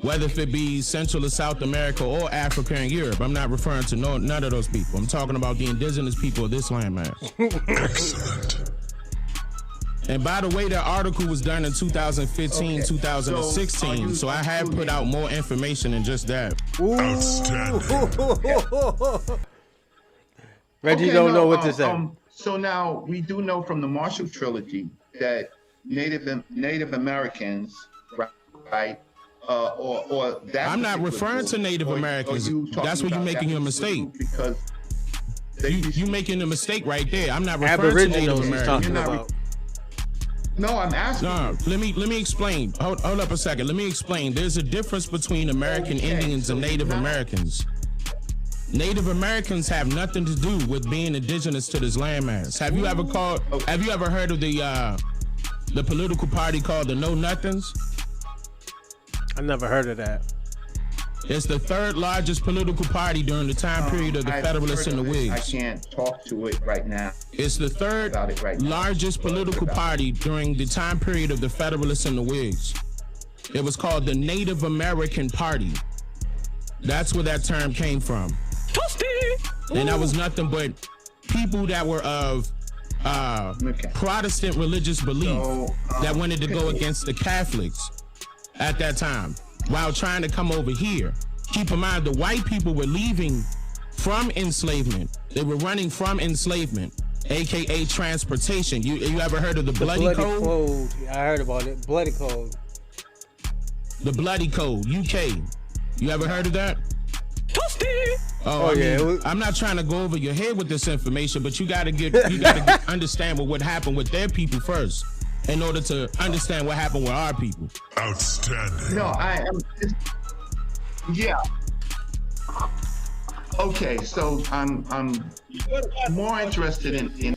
Whether if it be Central or South America or Africa and Europe, I'm not referring to none of those people. I'm talking about the indigenous people of this landmass. Excellent. And by the way, that article was done in 2015, 2016, so I have put out more information than just that. Outstanding. Reggie don't know what to say. So now we do know from the Marshall Trilogy that Native Americans, right? Or that I'm not referring to Native Americans. That's where you're making your mistake. Because you making a mistake right there. I'm not referring to Native Americans. No, I'm asking. No, let me explain. Hold up a second. Let me explain. There's a difference between American Indians and Native Americans. Native Americans have nothing to do with being indigenous to this landmass. Have you ever heard of the political party called the Know Nothings? I never heard of that. It's the third largest political party during the time period of the Federalists and the Whigs. I can't talk to it right now. It's the third largest political party during the time period of the Federalists and the Whigs. It was called the Native American Party. That's where that term came from. And that was nothing but people that were of Protestant religious belief that wanted to go against the Catholics at that time while trying to come over here. Keep in mind, the white people were leaving from enslavement. They were running from enslavement, aka transportation. You ever heard of the Bloody Code? I heard about it. Bloody Code. The Bloody Code, UK. You ever heard of that? I'm not trying to go over your head with this information, but you gotta understand what happened with their people first, in order to understand what happened with our people. Outstanding. No, I am. Yeah. Okay, so I'm more interested in.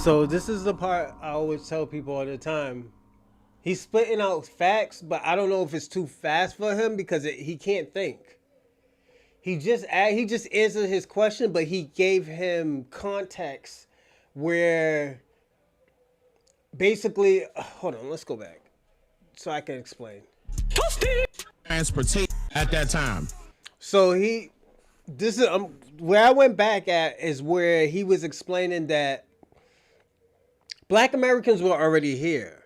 So this is the part I always tell people all the time. He's spitting out facts, but I don't know if it's too fast for him because he can't think. He just answered his question, but he gave him context where basically, hold on, let's go back so I can explain. Transportation at that time. So this is where I went back at is where he was explaining that Black Americans were already here.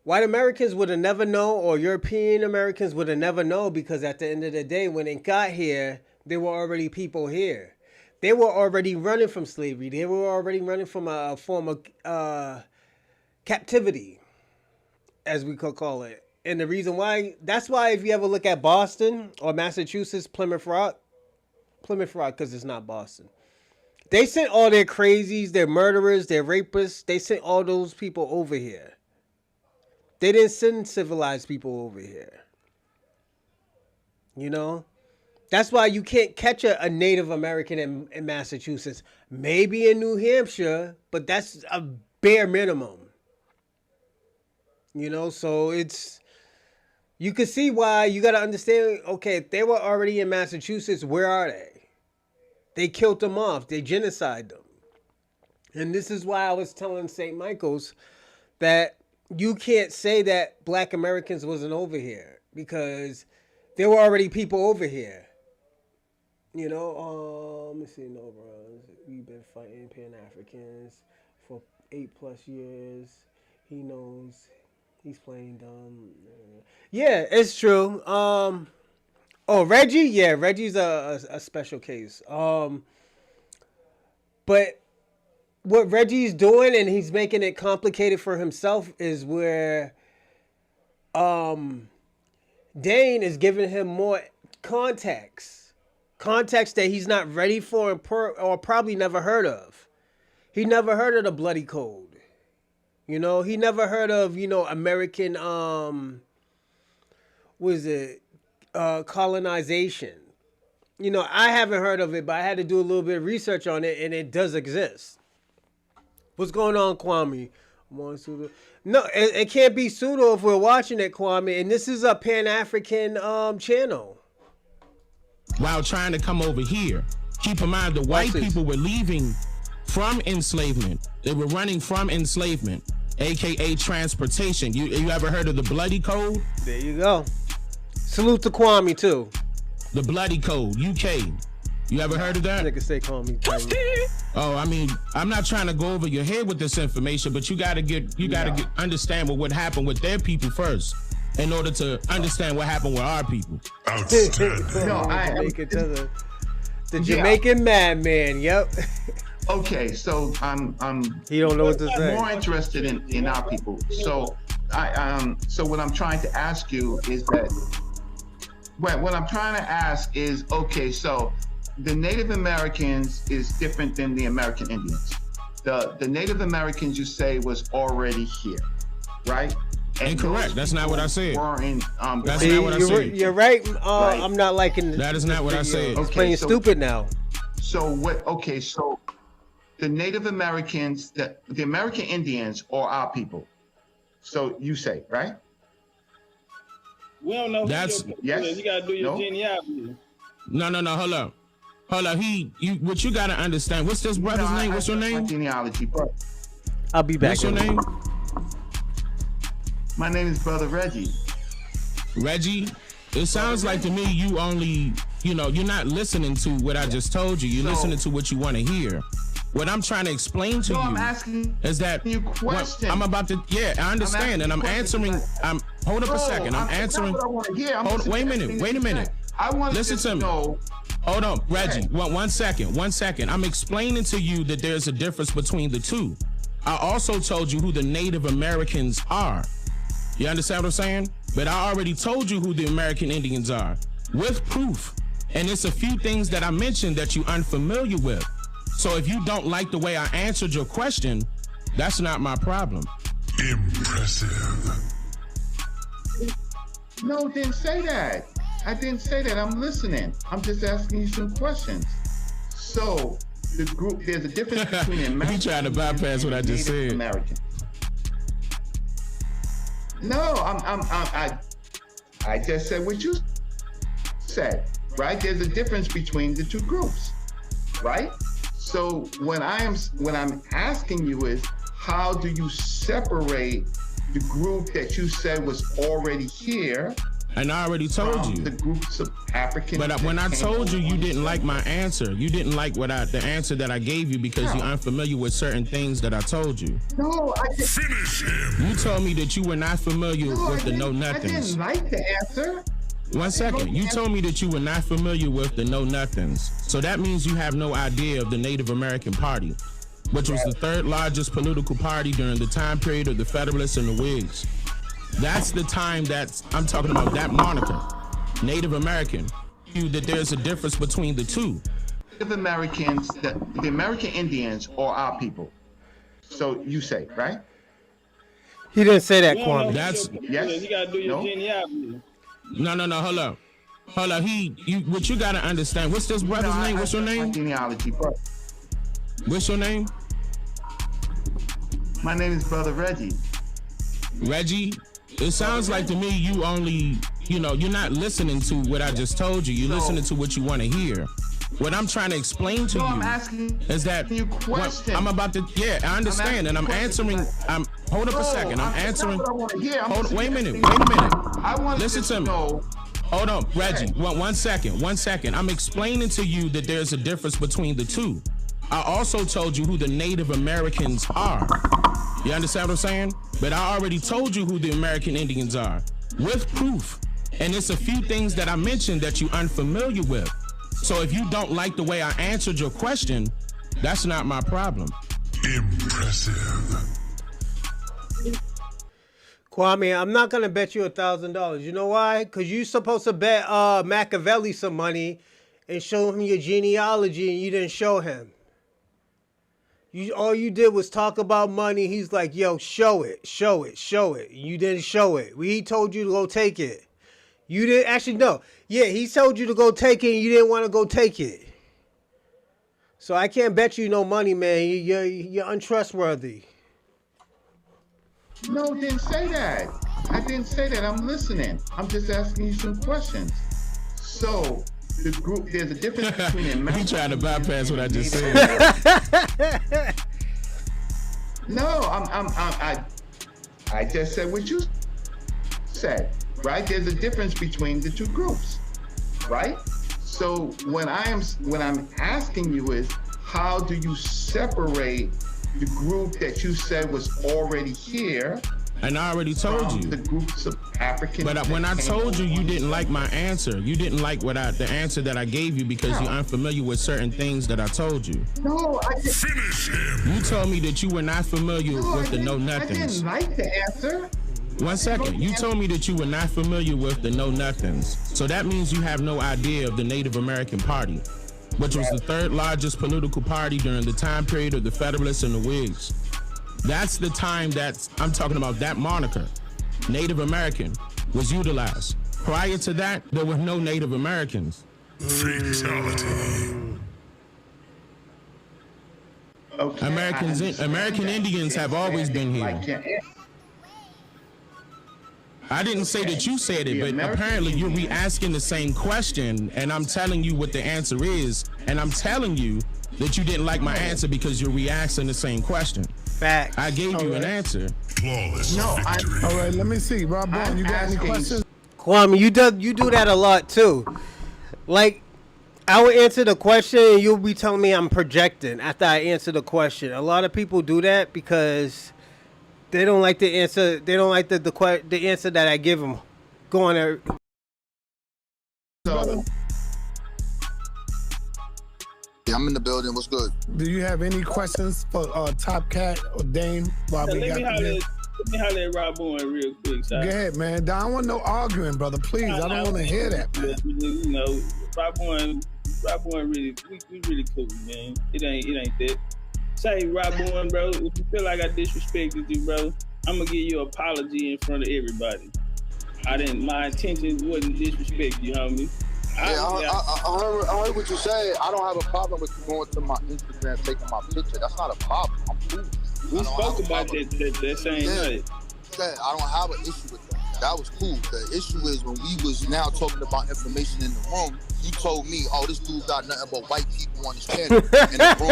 White Americans would have never known, or European Americans would have never known, because at the end of the day, when it got here, there were already people here. They were already running from slavery. They were already running from a form of captivity, as we could call it. And the reason why, that's why if you ever look at Boston or Massachusetts, Plymouth Rock, because it's not Boston. They sent all their crazies, their murderers, their rapists, they sent all those people over here. They didn't send civilized people over here. You know? That's why you can't catch a Native American in Massachusetts. Maybe in New Hampshire, but that's a bare minimum. You know, so you can see why you got to understand, okay, if they were already in Massachusetts, where are they? They killed them off. They genocided them. And this is why I was telling St. Michael's that you can't say that Black Americans wasn't over here, because there were already people over here. You know, let me see, no, bro. We've been fighting Pan-Africans for 8+ years. He knows he's playing dumb. Yeah, it's true. Reggie? Yeah, Reggie's a special case. But what Reggie's doing, and he's making it complicated for himself, is where Dane is giving him more context that he's not ready for or probably never heard of. He never heard of the Bloody Code. You know, he never heard of, American, colonization. I haven't heard of it, but I had to do a little bit of research on it, and it does exist. What's going on, Kwame? No, it can't be pseudo if we're watching it, Kwame. And this is a Pan-African channel. While trying to come over here. Keep in mind, the white people were leaving from enslavement. They were running from enslavement, a.k.a. transportation. You ever heard of the Bloody Code? There you go. Salute to Kwame, too. The Bloody Code, UK. You ever heard of that? Niggas say call me. Oh, I mean, I'm not trying to go over your head with this information, but you gotta understand what would happen with their people first, in order to understand what happened with our people. Outstanding. Make it to the Jamaican madman. Yep. Okay, so he don't know what to say. More interested in our people. So so what I'm trying to ask you is that okay, so the Native Americans is different than the American Indians. The Native Americans, you say, was already here, right? Incorrect. That's not what I said. That's not what I said. You're right. Right. I'm not liking this. That is not what I said. It's playing stupid now. So what? Okay, so the Native Americans, the American Indians, are our people. So you say, right? We don't know. Yes. You gotta do your genealogy. No. Hold up. What you gotta understand? What's this brother's name? What's your name? Genealogy, bro. I'll be back. What's your name? My name is Brother Reggie. Reggie? It sounds like to me you only, you're not listening to what I just told you. You're listening to what you want to hear. What I'm trying to explain to you I'm asking is that you questions. I'm about to, I understand, and I'm answering. Hold up a second. I'm answering. Wait a minute. I want listen to me. Know. Hold on, Reggie. One second. I'm explaining to you that there's a difference between the two. I also told you who the Native Americans are. You understand what I'm saying? But I already told you who the American Indians are with proof. And it's a few things that I mentioned that you're unfamiliar with. So if you don't like the way I answered your question, that's not my problem. Impressive. No, didn't say that. I didn't say that. I'm listening. I'm just asking you some questions. So the group, there's a difference between the American. You trying to bypass what I just said? American. No, I just said what you said. right? There's a difference between the two groups, right? So what I'm asking you is, how do you separate the group that you said was already here? And I already told you. The groups of Africans. But when I told you, you didn't like my answer. You didn't like the answer that I gave you because you're unfamiliar with certain things that I told you. No, I didn't. Finish him. You told me that you were not familiar with the know nothings. I didn't like the answer. 1 second. You told me that you were not familiar with the know nothings. So that means you have no idea of the Native American Party, which was the third largest political party during the time period of the Federalists and the Whigs. That's the time that I'm talking about, that moniker, Native American. That there's a difference between the two. Native Americans, the American Indians are our people. So you say, right? He didn't say that, Kwame. That's yes. You gotta do your genealogy. No, hold up. What you gotta understand, what's this brother's name? What's your name? Genealogy, bro. What's your name? My name is Brother Reggie. Reggie? It sounds like to me you only, you're not listening to what I just told you. You're listening to what you want to hear. What I'm trying to explain to I'm you asking is that you questions. I'm about to, I understand, and I'm answering. Hold up a second. I'm answering. Wait a minute. I want Listen to me. Hold on, Reggie. One second. I'm explaining to you that there's a difference between the two. I also told you who the Native Americans are. You understand what I'm saying? But I already told you who the American Indians are with proof. And it's a few things that I mentioned that you're unfamiliar with. So if you don't like the way I answered your question, that's not my problem. Impressive. Kwame, I'm not gonna bet you $1,000. You know why? Because you're supposed to bet Machiavelli some money and show him your genealogy, and you didn't show him. All you did was talk about money. He's like, yo, show it. You didn't show it. He told you to go take it. You didn't actually know. Yeah, he told you to go take it and you didn't want to go take it. So I can't bet you no money, man. You're untrustworthy. No, didn't say that. I didn't say that. I'm listening. I'm just asking you some questions. So the group, there's a difference between American. You trying to bypass what I just said? No, I just said what you said, right? There's a difference between the two groups, right? So what I'm asking you is, how do you separate the group that you said was already here? And I already told you. The groups of Africans. But when I told you, you didn't like my answer. You didn't like the answer that I gave you because you're unfamiliar with certain things that I told you. No, I didn't. Finish him. You told me that you were not familiar with the know nothings. I didn't like the answer. 1 second. You told me that you were not familiar with the know nothings. So that means you have no idea of the Native American Party, which was the third largest political party during the time period of the Federalists and the Whigs. That's the time that I'm talking about, that moniker, Native American, was utilized. Prior to that, there were no Native Americans. Fatality. Okay. American Indians have always been here. I didn't say that you said it, but apparently you're re-asking the same question, and I'm telling you what the answer is, and I'm telling you that you didn't like my answer because you're re-asking the same question. Fact. I gave you an answer. Flawless victory. All right, let me see. Rob Bond, you got any questions? Kwame, you do that a lot too. Like, I will answer the question and you'll be telling me I'm projecting after I answer the question. A lot of people do that because they don't like the answer. They don't like the answer that I give them. Go on there. Yeah, I'm in the building. What's good? Do you have any questions for Top Cat or Dane? While we Let me holler at Rob Bowen real quick. Go ahead, man. I don't want no arguing, brother. Please, I don't want to hear that, man. You know, Rob Bowen really, we really cool, man. It ain't that. Say, Rob Bowen, bro, if you feel like I disrespected you, bro, I'm gonna give you an apology in front of everybody. My intention wasn't to disrespect you, homie. I heard what you said. I don't have a problem with you going to my Instagram taking my picture. That's not a problem. I'm cool. We spoke about that same night. I don't have an issue with that. That was cool. The issue is when we was now talking about information in the room, you told me, oh, this dude got nothing but white people on his channel. In the room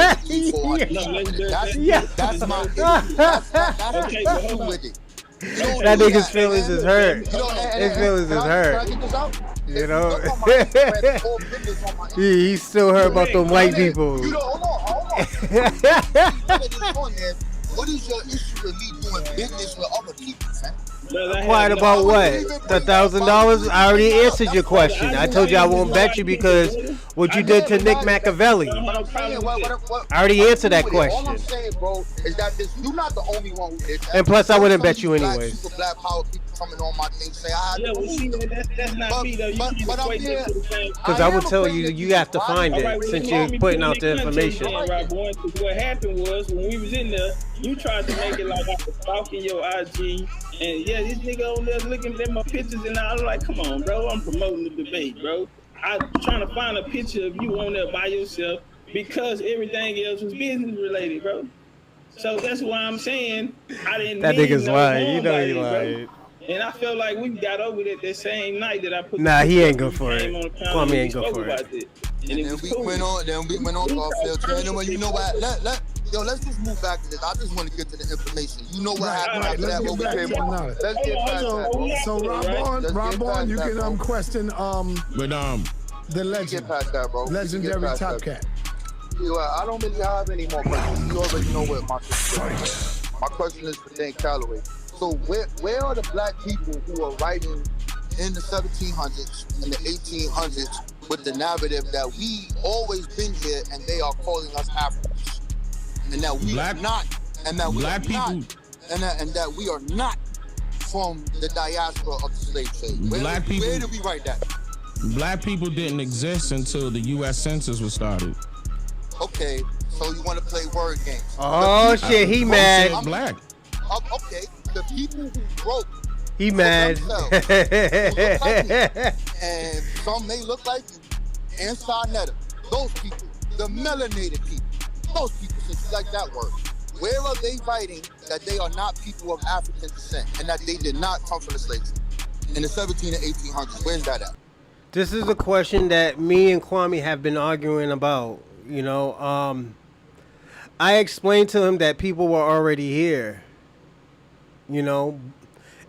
with 300-400. That's my issue. That's Okay, the but issue hold on. with it. That nigga's feelings is hurt. You know, His feelings is can I hurt. get this out? You If you know? look on my Instagram, all business on my Instagram. He's still hurt about them white people. You know, hold on. What is your issue with me doing business with other people, man? Quiet about what? The $1,000? I already answered your question. I told you I won't bet you because what you did to Nick Machiavelli. I already answered that All I'm question. saying, bro, is that you're not the only one who did that. And plus, I wouldn't bet you Black, anyways. super black power people coming on my thing saying, Yeah, well, see, that's not me though. You can't but I'm equate here. that to the same. Because I would tell you, you have to find All right, it well, since let me you're putting out put the it in context information. then, right, boy? 'Cause what happened was when we was in there, you tried to make it like I was stalking your IG, and yeah, this nigga on there looking at my pictures, and I was like, come on, bro, I'm promoting the debate, bro. I'm trying to find a picture of you on there by yourself because everything else was business related, bro. So that's why I'm saying I didn't. That mean nigga's no lying. harm You know by he it, bro. lying. And I felt like we got over it that same night that I put. Nah, the he picture ain't up go and for came it. on the panel Kwame and we ain't go spoke for it. about it. And And it then was we cool. went on Garfield. You know what? Let's just move back to this. I just want to get to the information. You know what happened after Let's that? get What we back to came the on. knowledge. Let's get past that, bro. So Rob you can question But the Get legend, past that, bro. legendary Get past Top that. Cat. I don't really have any more questions. You already know what my question is. My question is for Dane Calloway. So where are the black people who are writing in the 1700s and the 1800s with the narrative that we always been here and they are calling us Africans, and that we are not, and that we are not, and that we are not from the diaspora of the slave trade? Where do we write that? Black people didn't exist until the U.S. Census was started. Okay, so you want to play word games? Oh shit, he mad. Black. Okay, the people who broke. He mad. And some may look like you. And Sa Netas. Those people. The melanated people. Those people, since you like that word. Where are they writing that they are not people of African descent and that they did not come from the slave trade? In the 17 and 1800s, where's that at? This is a question that me and Kwame have been arguing about. You know, I explained to him that people were already here. You know,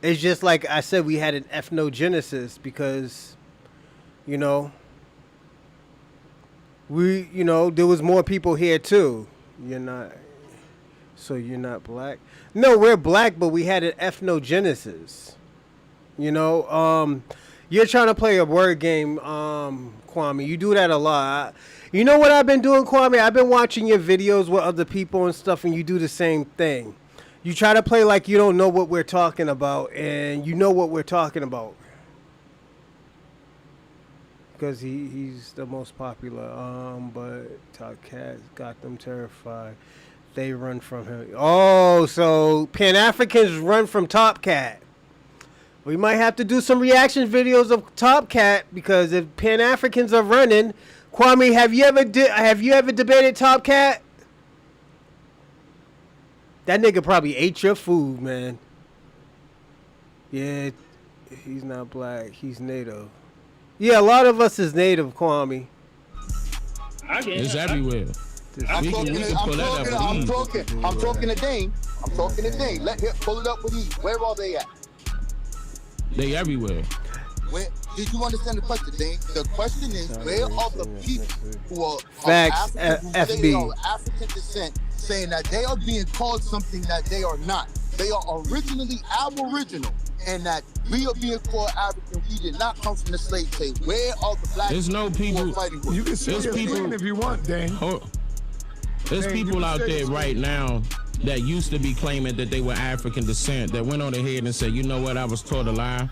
it's just like I said, we had an ethnogenesis because, you know, there was more people here too. You're not black? No, we're black, but we had an ethnogenesis. You know, you're trying to play a word game, Kwame. You do that a lot. You know what I've been doing, Kwame? I've been watching your videos with other people and stuff, and you do the same thing. You try to play like you don't know what we're talking about, and you know what we're talking about. Because he's the most popular. But Top Cat got them terrified. They run from him. Oh, so Pan-Africans run from Top Cat. We might have to do some reaction videos of Top Cat, because if Pan-Africans are running, Kwame, have you ever debated Top Cat? That nigga probably ate your food, man. Yeah, he's not black. He's native. Yeah, a lot of us is native, Kwame. It's everywhere. I'm talking to Dane. Let him pull it up with you. Where are they at? They everywhere. Where, did you understand the question, Dane? The question is, where are the people who are Facts, African, who say FB. they are of African descent, saying that they are being called something that they are not? They are originally Aboriginal, and that we are being called African. We did not come from the slave trade. Where are the black There's no people who people- are fighting for? You can see There's your people- screen if you want, Dane. There's Hey, people you out say there it's right now that used to be claiming that they were African descent that went on ahead and said, you know what, I was taught a lie.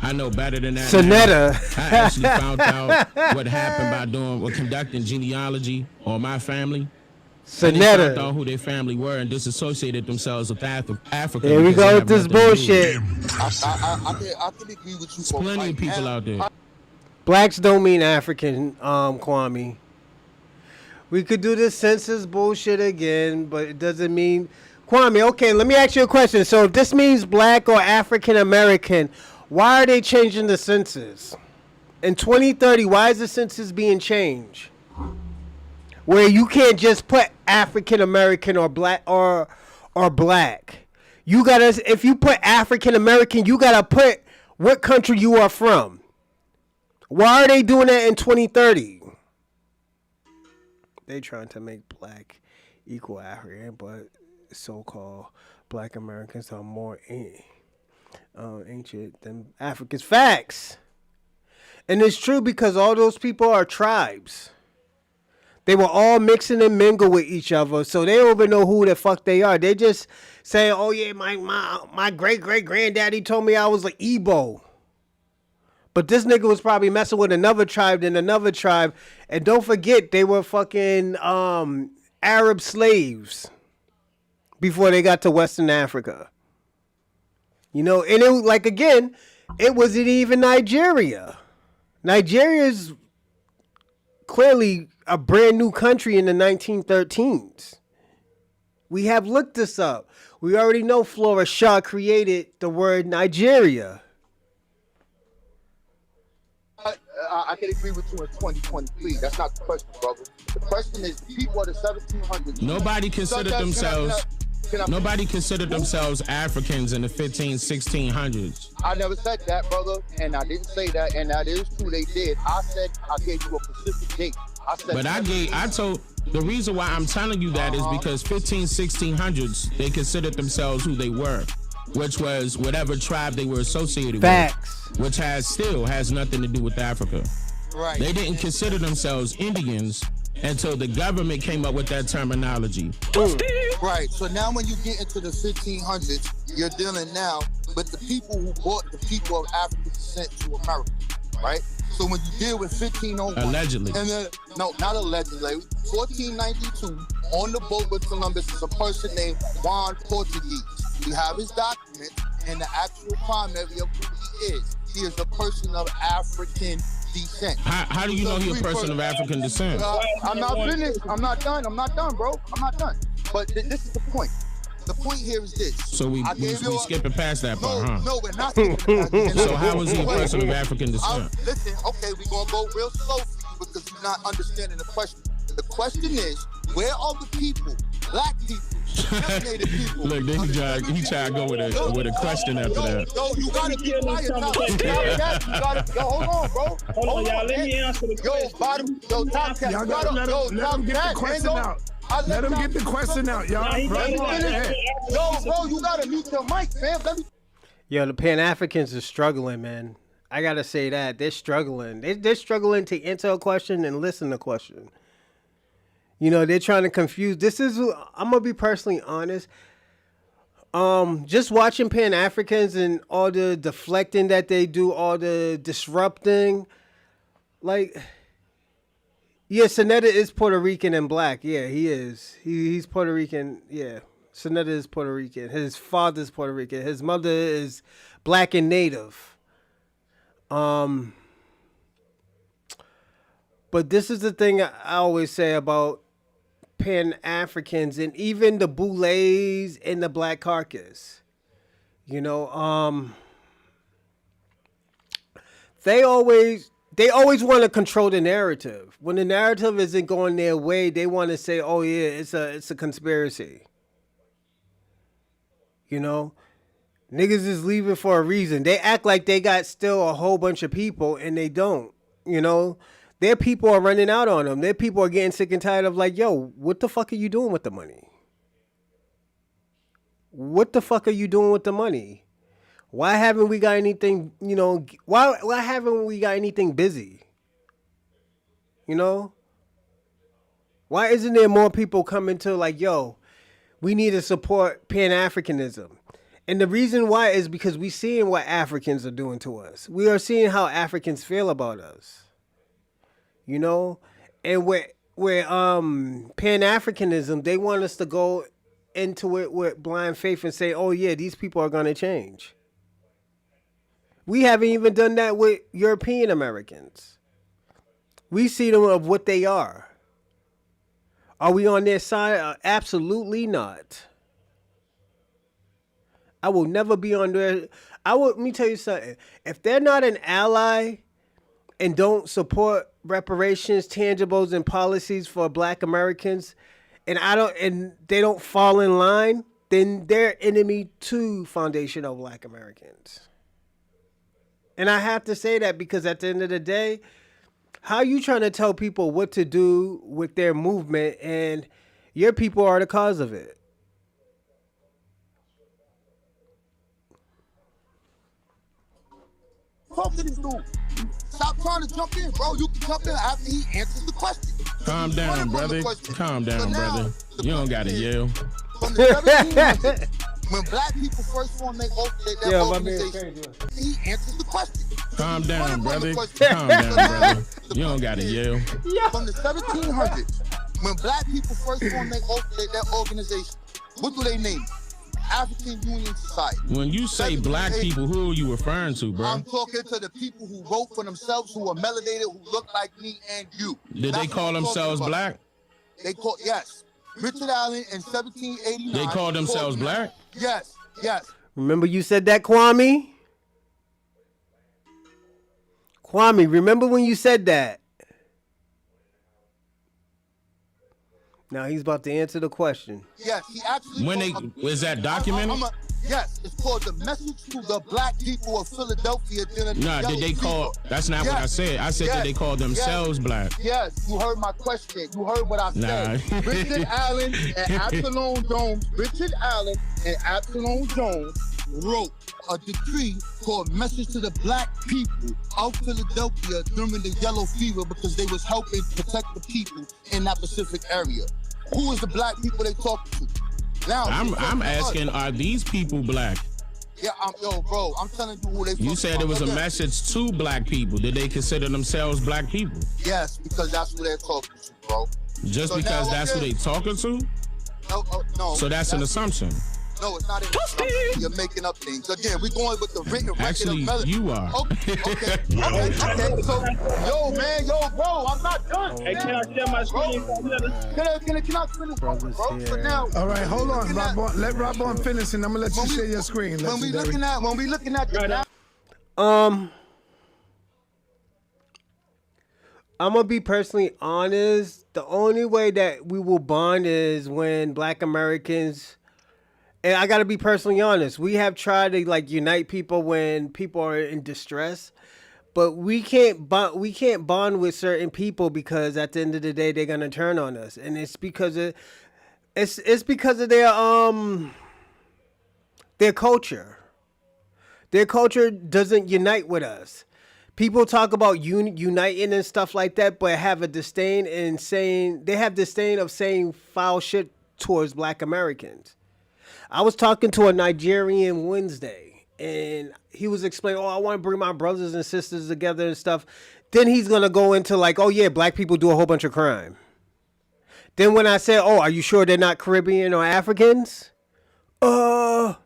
I know better than that. Sa now. Netas. I actually found out what happened by conducting genealogy on my family. Sa And they found Netas. out who their family were and disassociated themselves with Africa. Here we because go they with have this nothing to do with it. bullshit. I can agree with you. There's for plenty right of people now. out there. Blacks don't mean African, Kwame. We could do this census bullshit again, but it doesn't mean... Kwame, okay, let me ask you a question. So if this means black or African American, Why are they changing the census? In 2030, why is the census being changed? Where you can't just put African American or black. You gotta, if you put African American, you gotta put what country you are from. Why are they doing that in 2030? They trying to make black equal African, but so-called black Americans are more ancient than Africans. Facts. And it's true because all those people are tribes. They were all mixing and mingle with each other, so they don't even know who the fuck they are. They just say, "Oh yeah, my great granddaddy told me I was an Igbo." But this nigga was probably messing with another tribe than another tribe, and don't forget they were fucking Arab slaves before they got to Western Africa. You know, and it was like again, it wasn't even Nigeria. Nigeria's clearly a brand new country in the 1913s. We have looked this up. We already know Flora Shaw created the word Nigeria. I can agree with you in 2023. That's not the question, brother. The question is, people of the 1700s. Nobody considered themselves Africans in the 1600s. I never said that, brother, and I didn't say that, and that is true. They did. I said I gave you a specific date. I told the reason why I'm telling you that is because 1600s they considered themselves who they were, which was whatever tribe they were associated with, which has nothing to do with Africa. Right. They didn't consider themselves Indians until the government came up with that terminology. Right. So now when you get into the 1500s, you're dealing now with the people who brought the people of African descent to America, right? So when you deal with 1501, allegedly, and then, no, not allegedly, 1492 on the boat with Columbus is a person named Juan Portuguese. We have his documents and the actual primary of who he is. He is a person of African descent. How do you know he's a person of African descent? I'm not finished. I'm not done, bro. I'm not done. But this is the point. The point here is this. So we skipping past that part, huh? No, we're not skipping past that. So how was he a person of African descent? Listen, okay, we're going to go real slow for you because you're not understanding the question. The question is, where are the people, black people, native people? Look, then he tried to go with a question after that. Yo, you got to get quiet. Hold on, bro. Hold on, y'all. Let me answer the question. Top cat. Y'all gotta let him get the question out. Let him get the question out, y'all. Yo, bro, you gotta mute your mic, fam. Yo, the Pan-Africans are struggling, man. I gotta say that. They're struggling. They're struggling to answer a question and listen to a question. You know, they're trying to confuse. I'm gonna be personally honest. Just watching Pan-Africans and all the deflecting that they do, all the disrupting, like... Yeah, Sa Netas is Puerto Rican and black. Yeah, he is. He's Puerto Rican. Yeah, Sa Netas is Puerto Rican. His father's Puerto Rican. His mother is black and native. But this is the thing I always say about Pan-Africans and even the Boulets and the Black Caucus. You know, they always want to control the narrative. When the narrative isn't going their way, they want to say, "Oh yeah, it's a conspiracy." You know, niggas is leaving for a reason. They act like they got still a whole bunch of people, and they don't. You know, their people are running out on them. Their people are getting sick and tired of like, "Yo, what the fuck are you doing with the money? What the fuck are you doing with the money? Why haven't we got anything, you know, why haven't we got anything busy? You know? Why isn't there more people coming to like, yo, we need to support Pan-Africanism? And the reason why is because we seeing what Africans are doing to us. We are seeing how Africans feel about us. You know? And where Pan-Africanism, they want us to go into it with blind faith and say, oh yeah, these people are going to change. We haven't even done that with European Americans. We see them of what they are. Are we on their side? Absolutely not. I will never be on their... Let me tell you something. If they're not an ally and don't support reparations, tangibles, and policies for Black Americans, and they don't fall in line, then they're enemy to foundational Black Americans. And I have to say that because at the end of the day, how you trying to tell people what to do with their movement and your people are the cause of it? Talk to this dude. Stop trying to jump in, bro. You can jump in after he answers the question. Calm down, brother. Calm down, brother. You don't gotta yell. From the 1700s, when Black people first formed their organization, he answers the question. Calm down, brother. Calm down, brother. You don't gotta yell. From the 1700s, when Black people first formed their organization, what do they name it? African Union Society. When you say Black people, who are you referring to, bro? I'm talking to the people who vote for themselves, who are melanated, who look like me and you. Did they call themselves Black? They call, yes. Richard Allen in 1789. They called themselves Black? Yes, yes. Remember you said that, Kwame? Kwame, remember when you said that? Now he's about to answer the question. Yes, he actually. Is that documented? Yes, it's called The Message to the Black People of Philadelphia. Nah, did they call? That's not what I said. I said that they called themselves Black. Yes, you heard my question. You heard what I said. Richard Allen and Absalom Jones. Richard Allen and Absalom Jones wrote a decree called Message to the Black People of Philadelphia during the Yellow Fever because they was helping protect the people in that Pacific area. Who is the Black people they talking to? Now I'm asking, are these people Black? Yeah, bro, I'm telling you who they. You said it was a message to Black people. Did they consider themselves Black people? Yes, because that's who they're talking to, bro. Just so because that's who they talking to? No. So that's an assumption. No, it's not an assumption. You're making up things. Again, we're going with the written record. Actually, you are. Okay. So, bro, I'm not done. Hey, can I share my screen? Can I finish, bro? So now, all right, hold on, Rob. Let Rob on finish, and I'm gonna let you share your screen. When we looking at the I'm gonna be personally honest. The only way that we will bond is when Black Americans. And I gotta be personally honest. We have tried to unite people when people are in distress, but we can't bond with certain people because at the end of the day they're gonna turn on us, and it's because of their culture. Their culture doesn't unite with us. People talk about uniting and stuff like that, but have a disdain of saying foul shit towards Black Americans. I was talking to a Nigerian Wednesday, and he was explaining, I want to bring my brothers and sisters together and stuff. Then he's going to go into Black people do a whole bunch of crime. Then when I said, are you sure they're not Caribbean or Africans? They're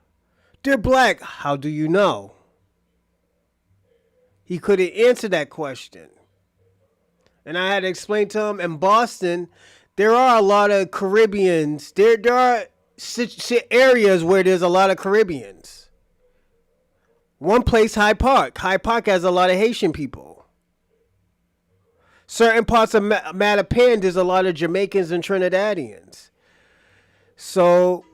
Black. How do you know? He couldn't answer that question. And I had to explain to him, in Boston, there are a lot of Caribbeans. There are areas where there's a lot of Caribbeans. One place, Hyde Park. Hyde Park has a lot of Haitian people. Certain parts of Mattapan, there's a lot of Jamaicans and Trinidadians. So,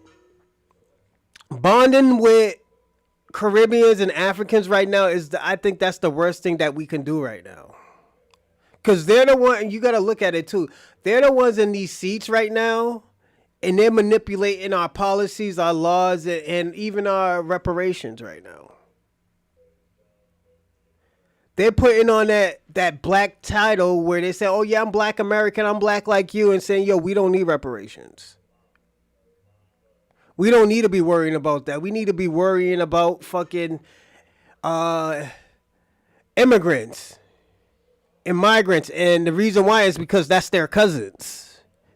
bonding with Caribbeans and Africans right now I think that's the worst thing that we can do right now. Because they're the one, and you got to look at it too. They're the ones in these seats right now. And they're manipulating our policies, our laws, and even our reparations right now. They're putting on that Black title where they say, I'm Black American, I'm Black like you, and saying, we don't need reparations. We don't need to be worrying about that. We need to be worrying about fucking immigrants and migrants. And the reason why is because that's their cousins.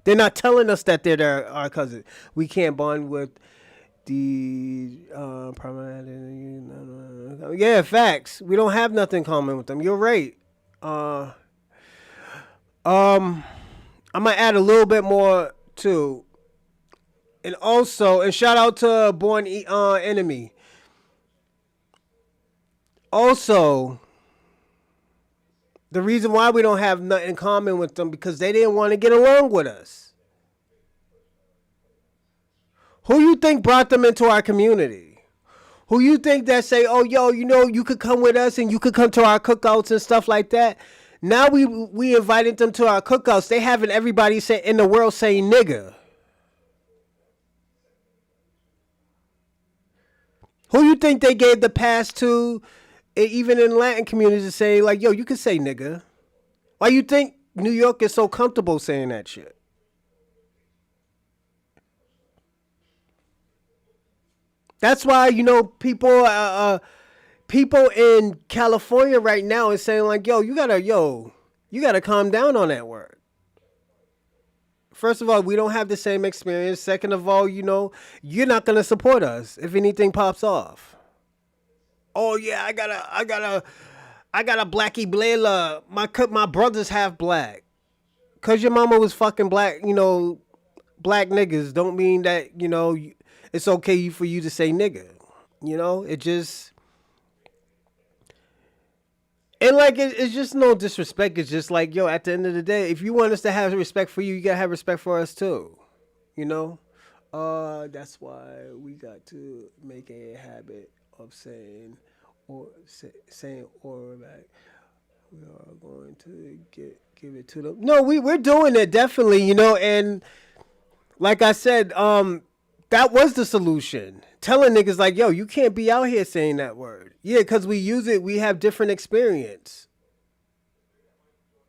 They're not telling us that they're our cousins. We can't bond with the facts. We don't have nothing in common with them. You're right. I'm gonna add a little bit more too. And also, and shout out to Born Enemy. Also, the reason why we don't have nothing in common with them because they didn't want to get along with us. Who you think brought them into our community? Who you think that say, oh, yo, you know, you could come with us and you could come to our cookouts and stuff like that? Now we invited them to our cookouts. They having everybody say in the world saying nigga. Who you think they gave the pass to, even in Latin communities, to say like, yo, you can say nigga? Why you think New York is so comfortable saying that shit? That's why, you know, people in California right now is saying like, yo, you gotta calm down on that word. First of all, we don't have the same experience. Second of all, you know, you're not gonna support us if anything pops off. Oh yeah, I got a blackie blela. My brother's half black. Cause your mama was fucking black, you know, black niggas don't mean that, you know, it's okay for you to say nigga. You know, it just... And like, it's just no disrespect. It's just like, yo, at the end of the day, if you want us to have respect for you, you gotta have respect for us too. You know? That's why we got to make a habit of saying or back. We are going to give it to them. No, we're doing it definitely, you know, and like I said, that was the solution. Telling niggas like, yo, you can't be out here saying that word. Yeah, because we use it, we have different experience.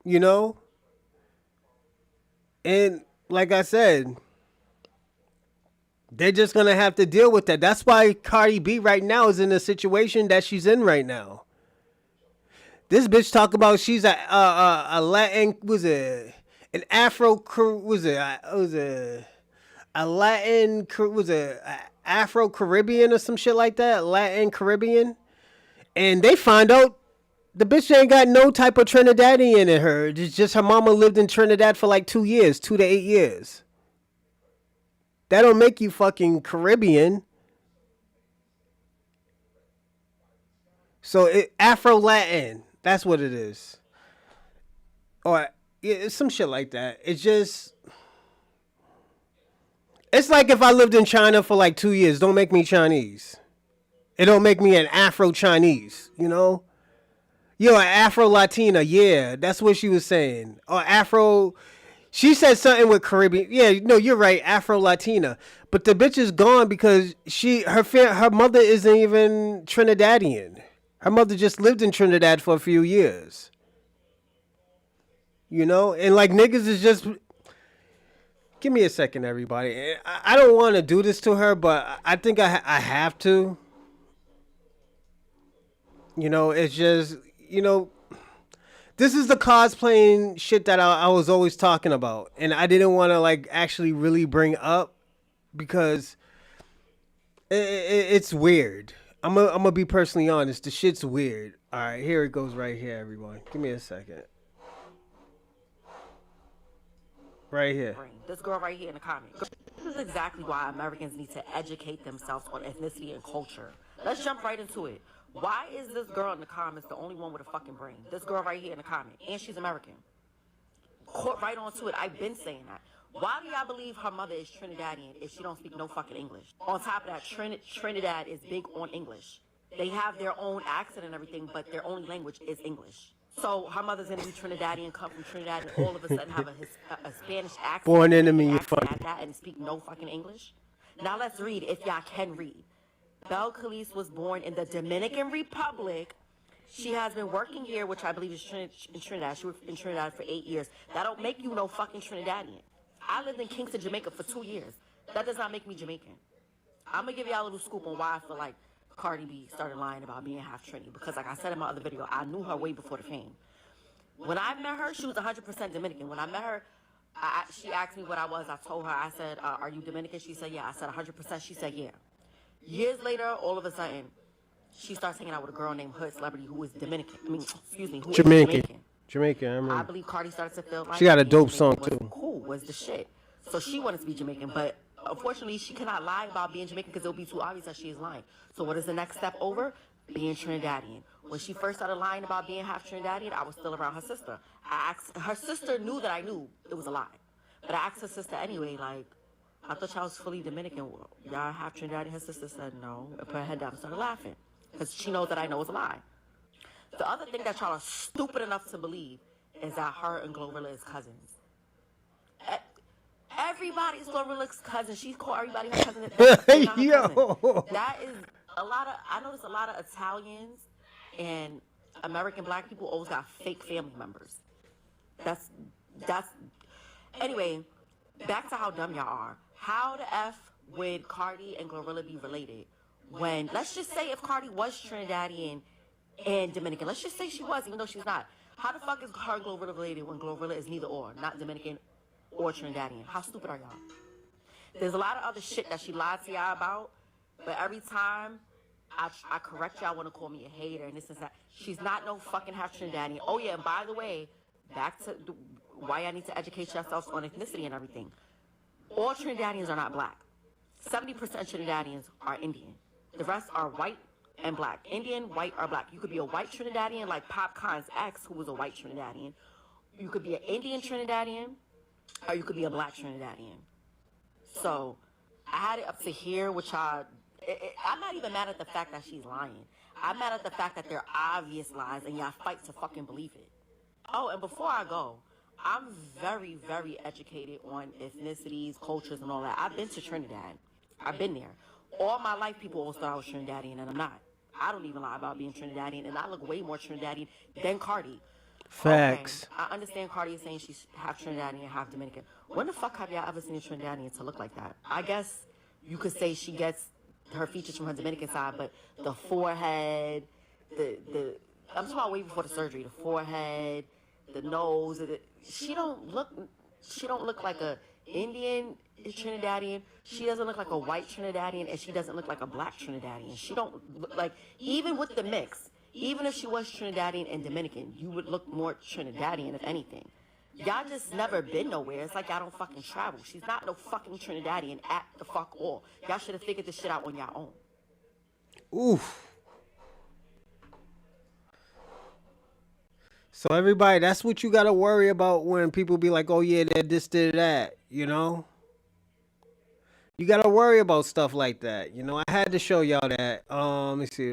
You know? And like I said, they're just going to have to deal with that. That's why Cardi B right now is in the situation that she's in right now. This bitch talk about she's a Latin, an Afro, a Latin, Afro-Caribbean or some shit like that, Latin Caribbean, and they find out the bitch ain't got no type of Trinidadian in her. It's just her mama lived in Trinidad for like 2 years, 2 to 8 years. That don't make you fucking Caribbean. So Afro-Latin, that's what it is. Or yeah, it's some shit like that. It's just... It's like if I lived in China for like 2 years. Don't make me Chinese. It don't make me an Afro-Chinese, you know? Yo, an Afro-Latina, yeah. That's what she was saying. Or Afro... She said something with Caribbean. Yeah, no, you're right. Afro-Latina. But the bitch is gone because her mother isn't even Trinidadian. Her mother just lived in Trinidad for a few years. You know? And like niggas is just... Give me a second, everybody. I don't want to do this to her, but I think I have to. You know, it's just, you know, this is the cosplaying shit that I was always talking about. And I didn't want to, like, actually really bring up because it's weird. I'm gonna be personally honest. The shit's weird. All right, here it goes right here, everyone. Give me a second. Right here. This girl right here in the comments. This is exactly why Americans need to educate themselves on ethnicity and culture. Let's jump right into it. Why is this girl in the comments the only one with a fucking brain? This girl right here in the comment. And she's American. Caught right onto it. I've been saying that. Why do y'all believe her mother is Trinidadian if she don't speak no fucking English? On top of that, Trinidad is big on English. They have their own accent and everything, but their only language is English. So her mother's gonna be Trinidadian, come from Trinidad, and all of a sudden have a Spanish accent. Born enemy, you funny. And speak no fucking English. Now let's read, if y'all can read. Belle Calise was born in the Dominican Republic. She has been working here, which I believe is in Trinidad. She was in Trinidad for 8 years. That don't make you no fucking Trinidadian. I lived in Kingston, Jamaica for 2 years. That does not make me Jamaican. I'm gonna give y'all a little scoop on why I feel like Cardi B started lying about being half Trini, because like I said in my other video, I knew her way before the fame. When I met her, she was 100% Dominican. When I met her, she asked me what I was. I told her, I said, are you Dominican? She said, yeah. I said, 100%. She said, yeah. Years later, all of a sudden, she starts hanging out with a girl named Hood Celebrity who is Dominican. I mean, excuse me, who is Jamaican. Jamaican, I remember. I believe Cardi started to feel like she got a dope song too. Cool, was the shit. So she wanted to be Jamaican, but unfortunately, she cannot lie about being Jamaican because it'll be too obvious that she is lying. So what is the next step over? being Trinidadian. When she first started lying about being half Trinidadian, I was still around her sister. I asked, her sister knew that I knew it was a lie. But I asked her sister anyway, like, I thought y'all was fully Dominican. Y'all half Trinidadian? Her sister said no, and put her head down and started laughing. Because she knows that I know it's a lie. The other thing that y'all are stupid enough to believe is that her and Glorilla is cousins. Everybody's Glorilla's cousin. She's called everybody her cousin. That's not her cousin. That is a lot of, I notice a lot of Italians and American black people always got fake family members. That's, anyway, back to how dumb y'all are. How the F would Cardi and Glorilla be related? When, let's just say if Cardi was Trinidadian and Dominican, let's just say she was, even though she's not. How the fuck is her and Glorilla related when Glorilla is neither or, not Dominican or Trinidadian? How stupid are y'all? There's a lot of other shit that she lied to y'all about, but every time I correct y'all, want to call me a hater and this and that. She's not no fucking half Trinidadian. Oh yeah, and by the way, back to why I need to educate yourselves on ethnicity and everything. All Trinidadians are not black. 70% Trinidadians are Indian. The rest are white and black. Indian, white, or black. You could be a white Trinidadian like Popcorn's ex, who was a white Trinidadian. You could be an Indian Trinidadian, or you could be a black Trinidadian. So I had it up to here, which I'm not even mad at the fact that she's lying. I'm mad at the fact that they're obvious lies and y'all fight to fucking believe it. Oh, and before I go, I'm very, very educated on ethnicities, cultures, and all that. I've been to Trinidad. I've been there. All my life, people always thought I was Trinidadian, and I'm not. I don't even lie about being Trinidadian, and I look way more Trinidadian than Cardi. Facts. Okay, I understand Cardi is saying she's half Trinidadian, half Dominican. When the fuck have y'all ever seen a Trinidadian to look like that? I guess you could say she gets her features from her Dominican side, but the forehead, I'm talking about way before the surgery, the forehead, the nose, she don't look like a Indian Trinidadian. She doesn't look like a white Trinidadian, and she doesn't look like a black Trinidadian. She don't look like, even with the mix, even if she was Trinidadian and Dominican, you would look more Trinidadian if anything. Y'all just never been nowhere. It's like y'all don't fucking travel. She's not no fucking Trinidadian at the fuck all. Y'all should have figured this shit out on y'all own. Oof. So everybody, that's what you gotta worry about when people be like, "Oh yeah, that this did that," you know. You gotta worry about stuff like that, you know. I had to show y'all that. Let me see.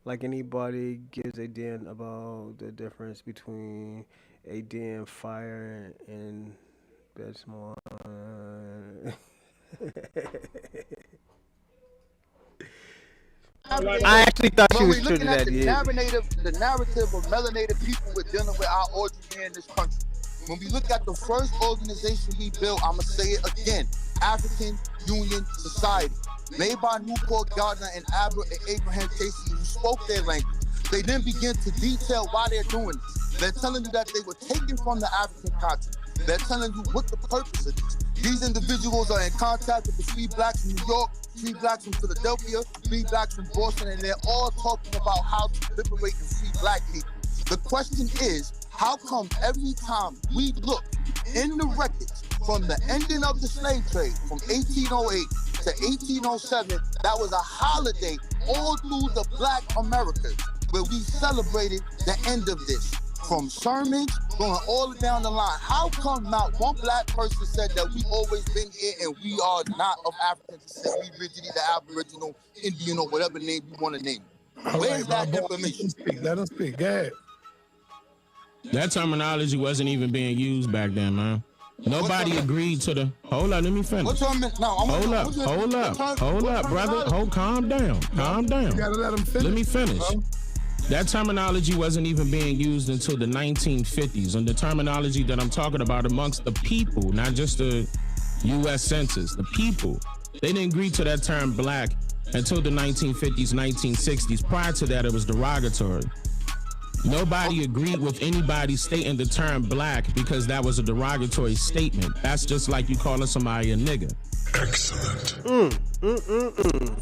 Like anybody gives a damn about the difference between a damn fire and bed small. I actually thought she was looking at the Trinidadian. narrative of melanated people we're dealing with our origin here in this country. When we look at the first organization we built, I'm going to say it again, African Union Society, made by Newport Gardner and Abraham Casey, who spoke their language. They then begin to detail why they're doing this. They're telling you that they were taken from the African continent. They're telling you what the purpose of this. These individuals are in contact with the free blacks from New York, free blacks from Philadelphia, free blacks from Boston, and they're all talking about how to liberate and free black people. The question is, how come every time we look in the records from the ending of the slave trade from 1808 to 1807, that was a holiday all through the black America where we celebrated the end of this? From sermons going all down the line. How come not one black person said that we always been here and we are not of African descent? We originally the Aboriginal, Indian, or whatever name you want to name it. Where's that information? Let him speak. Go ahead. That terminology wasn't even being used back then, man. Nobody agreed to the. Hold up, let me finish. What's on? No, hold up, brother. Calm down. You gotta let him finish. Let me finish. That terminology wasn't even being used until the 1950s. And the terminology that I'm talking about amongst the people, not just the U.S. Census, the people, they didn't agree to that term black until the 1950s, 1960s. Prior to that, it was derogatory. Nobody agreed with anybody stating the term black because that was a derogatory statement. That's just like you calling somebody a nigga. Excellent.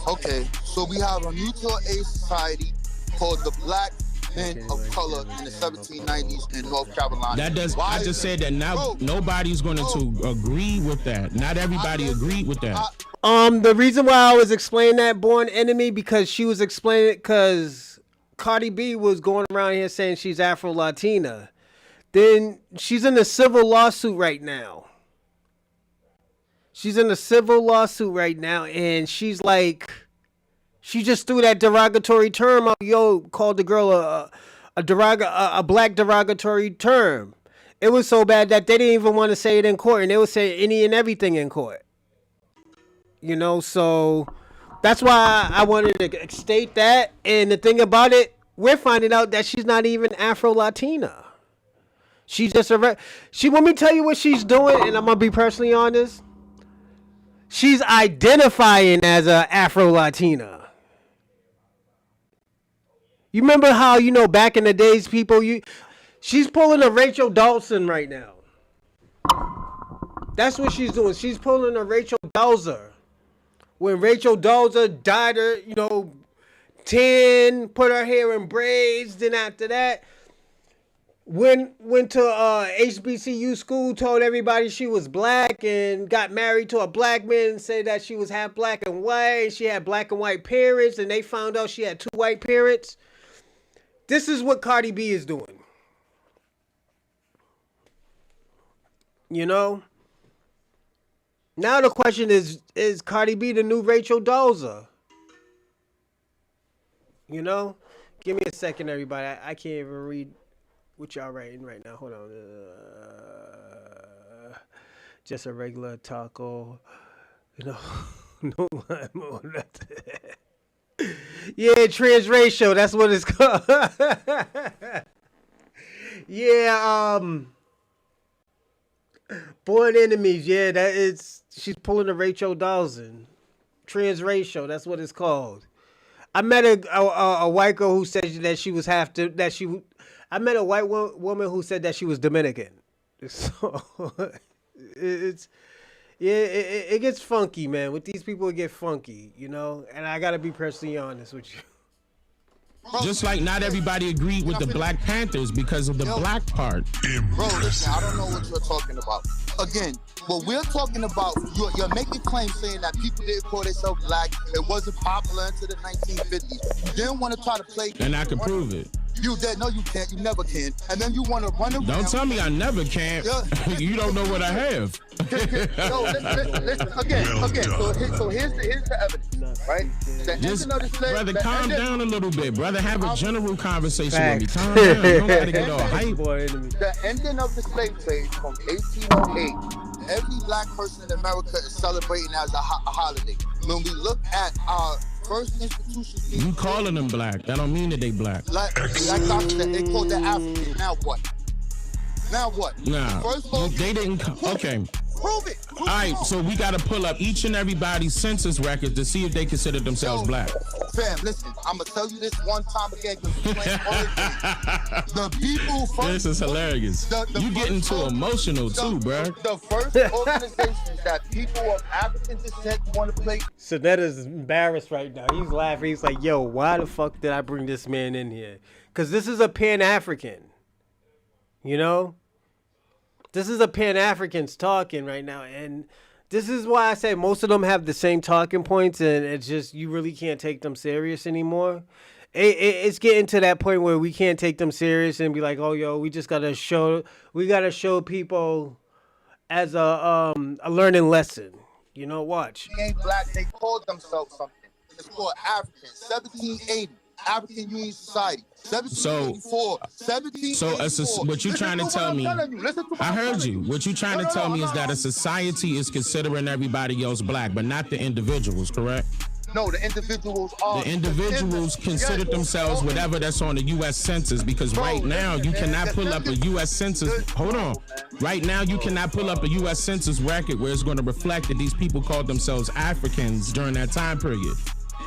Okay, so we have a mutual aid society called the Black men of color in the 1790s in North Carolina. That does. Why I just said that now Bro, nobody's going to agree with that. Not everybody agreed with that. The reason why I was explaining that Born Enemy, because she was explaining it because Cardi B was going around here saying she's Afro-Latina. Then she's in a civil lawsuit right now. She's in a civil lawsuit right now, and she's like, she just threw that derogatory term out. Yo, called the girl a black derogatory term. It was so bad that they didn't even want to say it in court, and they would say any and everything in court. You know, so that's why I wanted to state that. And the thing about it, we're finding out that she's not even Afro-Latina. She's just she. Let me tell you what she's doing, and I'm gonna be personally honest. She's identifying as a Afro-Latina. You remember how, you know, back in the days, she's pulling a Rachel Dawson right now. That's what she's doing. She's pulling a Rachel Dawson. When Rachel Dawson dyed her, 10, put her hair in braids, then after that, went to HBCU school, told everybody she was black, and got married to a black man and said that she was half black and white. She had black and white parents, and they found out she had 2 white parents. This is what Cardi B is doing. You know? Now the question is Cardi B the new Rachel Dawson? You know? Give me a second, everybody. I can't even read what y'all writing right now. Hold on. Just a regular taco. No lime on nothing. Yeah, transracial. That's what it's called. Yeah, Born Enemies. Yeah, she's pulling a Rachel Dawson. Transracial. That's what it's called. I met a white girl who said that she was I met a white woman who said that she was Dominican. So it gets funky, man. With these people, it get funky, you know. And I gotta be personally honest with you. Just like not everybody agreed with the Black Panthers because of the black part. Bro, listen, I don't know what you're talking about. Again, what we're talking about, you're making claims saying that people didn't call themselves black. It wasn't popular until the 1950s. You didn't want to try to play. And I can prove it. You did. No, you can't. You never can. And then you want to run around. Don't tell me I never can. Yeah. You don't know what I have. No, listen. Again. So here's the evidence, right? The ending of the slave. Brother, calm down a little bit, brother. Have a general conversation with me. Calm down. You don't gotta get all hype. The ending of the slave trade from 1808. Every black person in America is celebrating as a holiday. When we look at our first institution, you calling them black? That don't mean that they black. Like Dr. said, they called the African. Now what? Nah, they didn't. Okay. Prove it. All right, so we got to pull up each and everybody's census records to see if they consider themselves black. Fam, listen, I'm going to tell you this one time again because you playing all the people first. This is hilarious. You getting too emotional too, bro. The first organizations that people of African descent want to play. Sa Netas is embarrassed right now. He's laughing. He's like, yo, why the fuck did I bring this man in here? Because this is a Pan-African. You know? This is a Pan-Africans talking right now, and this is why I say most of them have the same talking points, and it's just you really can't take them serious anymore. It's getting to that point where we can't take them serious and be like, oh, yo, we gotta show people as a learning lesson. You know, watch. They ain't black. They called themselves something. It's called African. 1780. African Union Society. 1784. 1784. What you trying to tell me? I heard you. What you trying to tell me is that a society is considering everybody else black, but not the individuals, correct? No, the individuals are. The individuals consider themselves whatever that's on the U.S. Census, because right now you cannot pull up a U.S. Census. Hold on. Right now you cannot pull up a U.S. Census record where it's going to reflect that these people called themselves Africans during that time period.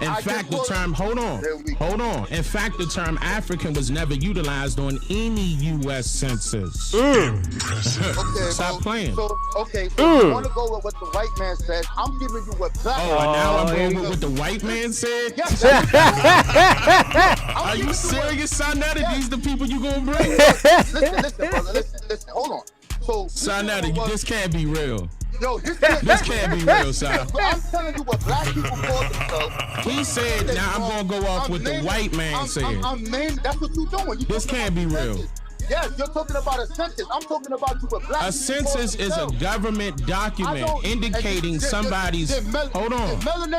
In fact, the term, hold on. In fact, the term African was never utilized on any U.S. census. Stop playing. So you want to go with what the white man said. I'm giving you what black man said. Oh, and now I'm going with what the white man said? Yes. Are you serious, Sa Netas? Yes. These the people you gonna bring? Listen, brother. Listen. Hold on. So Sa Netas, this can't be real. Yo, this can't be real, Sa. I'm telling you what black people call themselves. He said, now I'm gonna go off what the white man said. That's what you're doing. This can't be real. Yes, you're talking about a census. I'm talking about you what black people A census call is a themselves. government document indicating somebody's. Hold on. Hold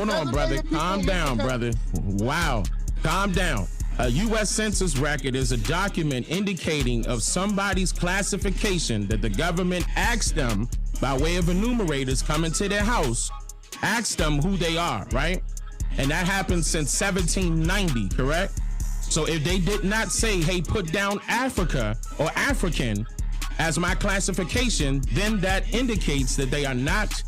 on, brother. Calm down, brother. Wow. Calm down. A U.S. Census record is a document indicating of somebody's classification that the government asked them by way of enumerators coming to their house, asked them who they are, right? And that happened since 1790, correct? So if they did not say, hey, put down Africa or African as my classification, then that indicates that they are not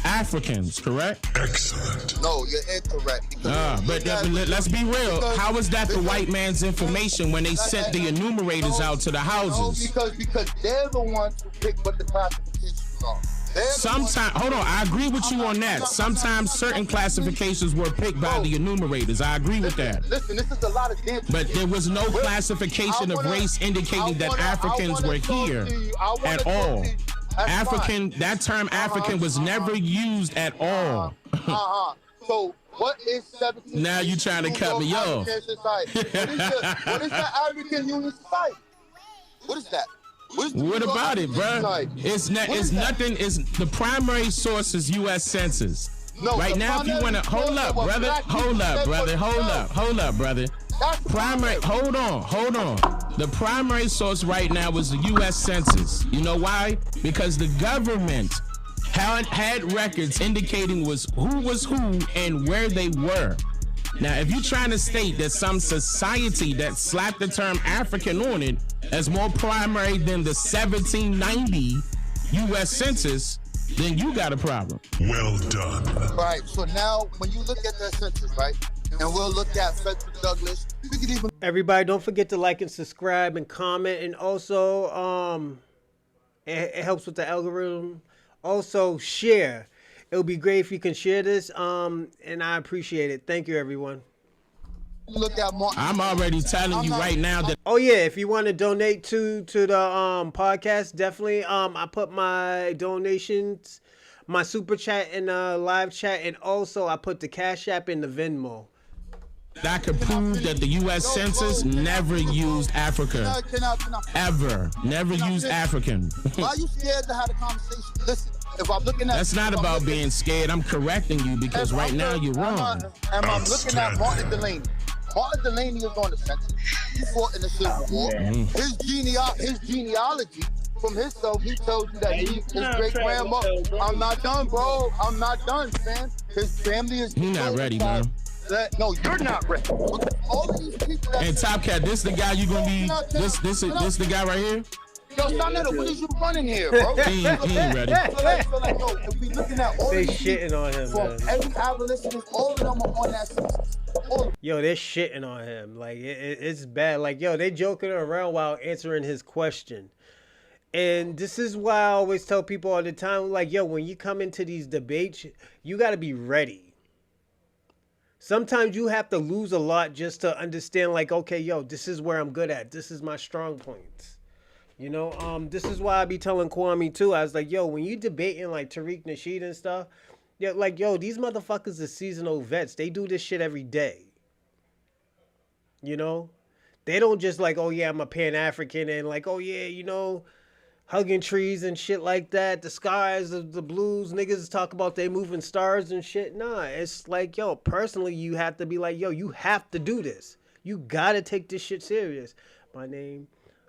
Africans, correct? Excellent. No, you're incorrect. But let's be real. How is that the white man's information when they sent the enumerators out to the houses? No, because they're the ones who pick what the classifications are. Sometimes, hold on, I agree with you on that. Sometimes certain classifications were picked by the enumerators. I agree with that. Listen, this is a lot of damage. But there was no classification of race indicating that Africans were here at all. African, that term African was never used at all. So what is 17? Now you trying to cut me off. What is the African Union Society? What is that? What about it, bro? It's nothing. It's the primary source is U.S. Census. No, right now, if you want to hold up, brother. Hold up, brother. Hold on. The primary source right now is the U.S. Census. You know why? Because the government had records indicating who was who and where they were. Now, if you're trying to state that some society that slapped the term African on it as more primary than the 1790 U.S. Census, then you got a problem. Well done. Right. So now, when you look at that census, right, and we'll look at Frederick Douglass, we could even. Everybody, don't forget to like and subscribe and comment, and also it helps with the algorithm. Also, share. It would be great if you can share this, and I appreciate it. Thank you, everyone. Look at more. I'm already telling you right now that. Oh yeah, if you want to donate to the podcast, definitely. I put my donations, my super chat in the live chat, and also I put the Cash App in the Venmo. That could prove that the U.S. Census never used Africa. Ever. Never used African. Why are you scared to have a conversation? Listen, if I'm looking at... That's not about being scared. I'm correcting you because right now you're wrong. I'm looking at Martin Delaney. Martin Delaney is on the census. He fought in the Civil War. His genealogy from himself, he tells you that his great-grandma... I'm not done, bro. I'm not done, man. His family is... You're not ready, man. No, you're not ready. All of these people that... And Top Cat, this the guy you gonna be... This the guy right here? Yo, Sa Netas, what is you running here, bro? He ain't ready. So like, yo, if we looking at all They these shitting on him, from man. every abolitionist, all of them are on that census. Yo, they're shitting on him. Like, it's bad. Like, yo, they joking around while answering his question. And this is why I always tell people all the time, like, yo, when you come into these debates, you got to be ready. Sometimes you have to lose a lot just to understand, like, okay, yo, this is where I'm good at. This is my strong points. You know, this is why I be telling Kwame, too. I was like, yo, when you debating, like, Tariq Nasheed and stuff, yeah, like, yo, these motherfuckers are seasonal vets. They do this shit every day. You know? They don't just like, oh, yeah, I'm a Pan-African and like, oh, yeah, you know, hugging trees and shit like that. The skies, the blues, niggas talk about they moving stars and shit. Nah, it's like, yo, personally, you have to be like, yo, you have to do this. You got to take this shit serious. My name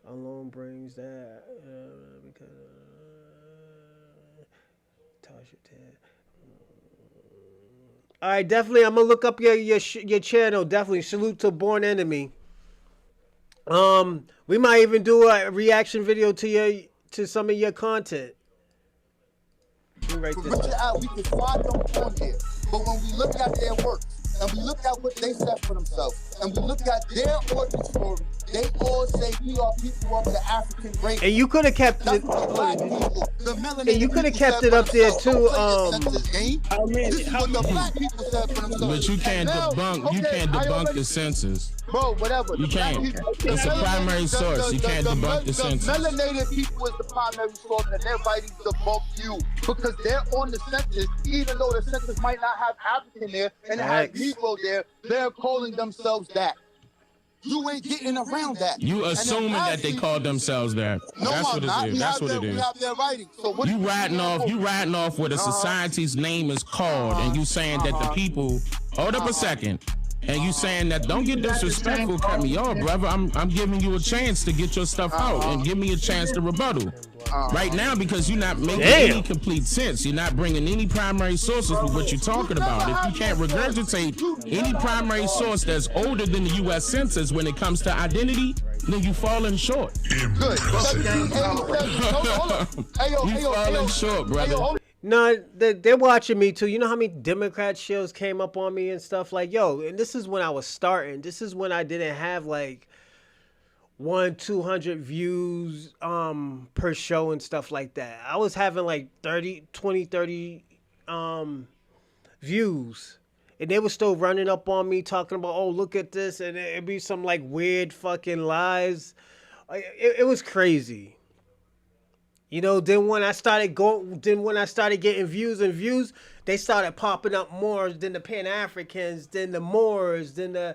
alone brings that because Tasha Ted. All right, definitely. I'm gonna look up your channel. Definitely salute to Born Enemy. We might even do a reaction video to some of your content. We can find them on here, but when we look at their work, and we look at what they said for themselves, and we look at their origin story, they all say we are people of the African race. And you could have kept it. And you could have kept it up there too. But you can't debunk. You can't debunk the census. Bro, whatever. You can't. It's a primary source. You can't debunk the census. The melanated people is the primary source, and they're fighting to debunk you because they're on the census, even though the census might not have African there and it has Negro there. They're calling themselves that. You ain't getting around that. You assuming that they call themselves that. No, that's what it is. That's what it is. We have their writing. So what you riding off what a society's name is called, and you saying that the people. Hold up a second. And you saying that don't get disrespectful, cut me off, brother. I'm giving you a chance to get your stuff out and give me a chance to rebuttal. Right now, because you're not making any complete sense. You're not bringing any primary sources for what you're talking about. If you can't regurgitate any primary source that's older than the U.S. Census when it comes to identity, then you falling short. Good. You falling short, brother. No, they're watching me too. You know how many Democrat shows came up on me and stuff like, yo, and this is when I was starting. This is when I didn't have like 200 views per show and stuff like that. I was having like 30 views. And they were still running up on me talking about, oh, look at this, and it'd be some like weird fucking lies. It was crazy. You know, then when I started getting views, they started popping up more than the Pan-Africans, then the Moors, then the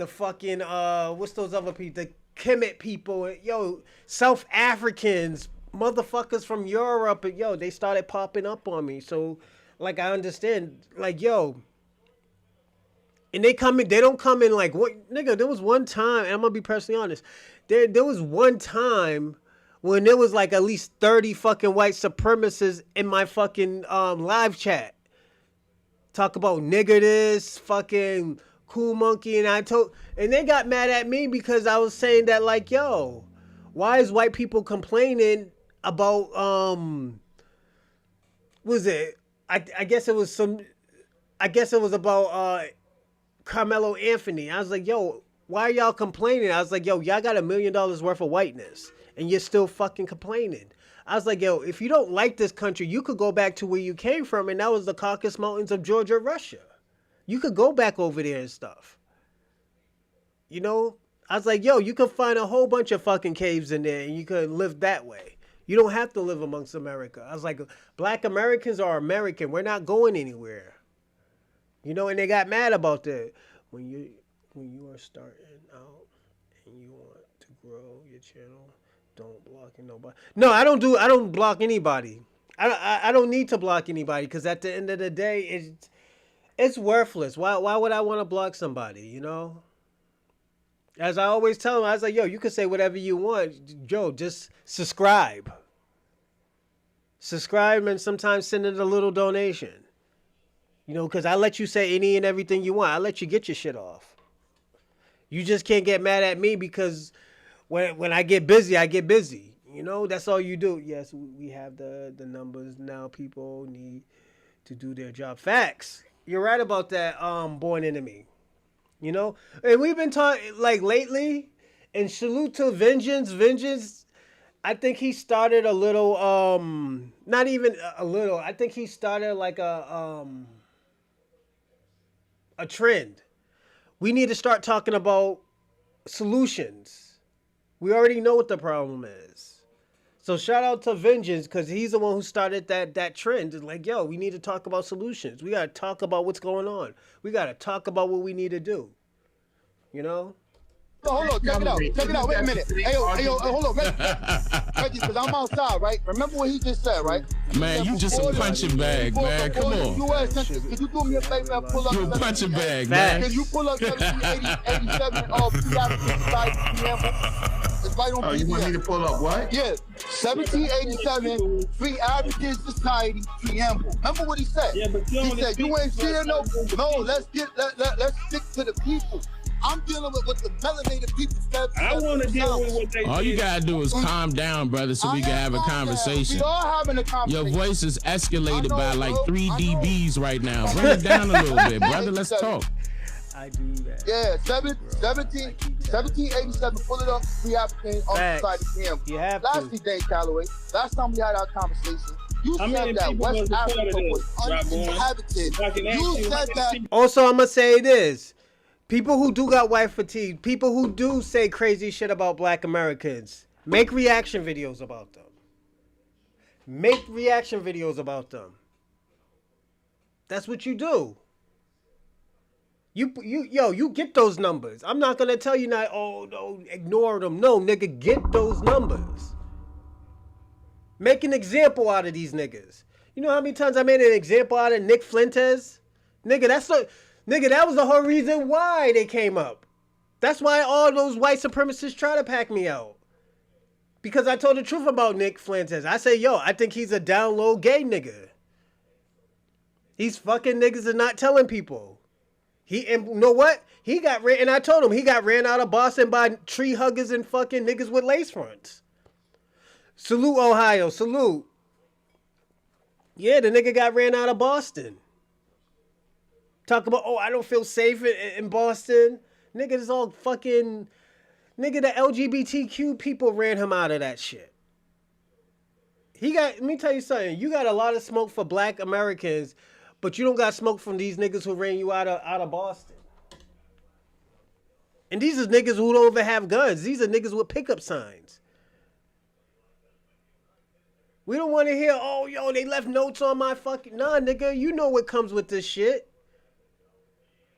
fucking what's those other people, the Kemet people, yo, South Africans, motherfuckers from Europe, and yo, they started popping up on me. So, like, I understand, like, yo, and they don't come in like, what, nigga, there was one time, and I'm gonna be personally honest, there was one time when there was like at least 30 fucking white supremacists in my fucking live chat. Talk about nigger this, fucking cool monkey, and they got mad at me because I was saying that like, yo, why is white people complaining about was it? I guess it was about Carmelo Anthony. I was like, yo, why are y'all complaining? I was like, yo, y'all got $1 million worth of whiteness. And you're still fucking complaining. I was like, yo, if you don't like this country, you could go back to where you came from, and that was the Caucasus Mountains of Georgia, Russia. You could go back over there and stuff. You know? I was like, yo, you could find a whole bunch of fucking caves in there, and you could live that way. You don't have to live amongst America. I was like, black Americans are American. We're not going anywhere. You know, and they got mad about that. When you are starting out and you want to grow your channel, don't block nobody. No, I don't block anybody. I don't need to block anybody because at the end of the day, it's worthless. Why would I want to block somebody, you know? As I always tell them, I was like, yo, you can say whatever you want. Joe, just subscribe. Subscribe and sometimes send in a little donation. You know, because I let you say any and everything you want. I let you get your shit off. You just can't get mad at me because when I get busy, I get busy. You know, that's all you do. Yes, we have the numbers now. People need to do their job. Facts. You're right about that, Born Enemy. You know? And we've been talking, like, lately, and salute to Vengeance. Vengeance, I think he started a little, not even a little. I think he started, like, a trend. We need to start talking about solutions. We already know what the problem is. So shout out to Vengeance because he's the one who started that trend. It's like, yo, we need to talk about solutions. We got to talk about what's going on. We got to talk about what we need to do. You know? So hold on, check it out. Check it out. Wait a minute. Hey, yo, hold on. Reggie, because I'm outside, right? Remember what he just said, right? Man, you just a punching bag, man. Come on. U.S. Census, can you do me a favor and pull up? You a punching bag, man. Can you pull up 1787 of African Society preamble? It's right on you want me to pull up what? Yeah, 1787 Free African Society preamble. Remember what he said? Yeah, but he said, you ain't seeing no, let's stick to the people. I'm dealing with what the melanated people said. I want to deal with what they All you gotta do is calm down, brother, so we can have a conversation. We are having a conversation. Your voice is escalated by like 3 dBs right now. Bring it down a little bit, brother. Let's talk. I do that. Yeah, bro. 1787. Pull it up. Free African on the side of the You have Lastly, Dane Calloway. Last time we had our conversation, you How said many that people West was a part of Africa was this, uninhabited. If I can ask You you, how said many that. people- Also, I'm gonna say this: people who do got white fatigue, people who do say crazy shit about Black Americans, make reaction videos about them. Make reaction videos about them. That's what you do. You get those numbers. I'm not gonna tell you not. Oh no, ignore them. No, nigga, get those numbers. Make an example out of these niggas. You know how many times I made an example out of Nick Fuentes? Nigga, that was the whole reason why they came up. That's why all those white supremacists try to pack me out. Because I told the truth about Nick Fuentes. I say, yo, I think he's a down low gay nigga. He's fucking niggas and not telling people. And you know what? And I told him he got ran out of Boston by tree huggers and fucking niggas with lace fronts. Salute, Ohio. Salute. Yeah, the nigga got ran out of Boston. Talk about, oh, I don't feel safe in Boston. Nigga, it's all fucking... Nigga, the LGBTQ people ran him out of that shit. Let me tell you something. You got a lot of smoke for Black Americans, but you don't got smoke from these niggas who ran you out of Boston. And these is niggas who don't even have guns. These are niggas with pickup signs. We don't want to hear, oh, yo, they left notes on my fucking... Nah, nigga, you know what comes with this shit.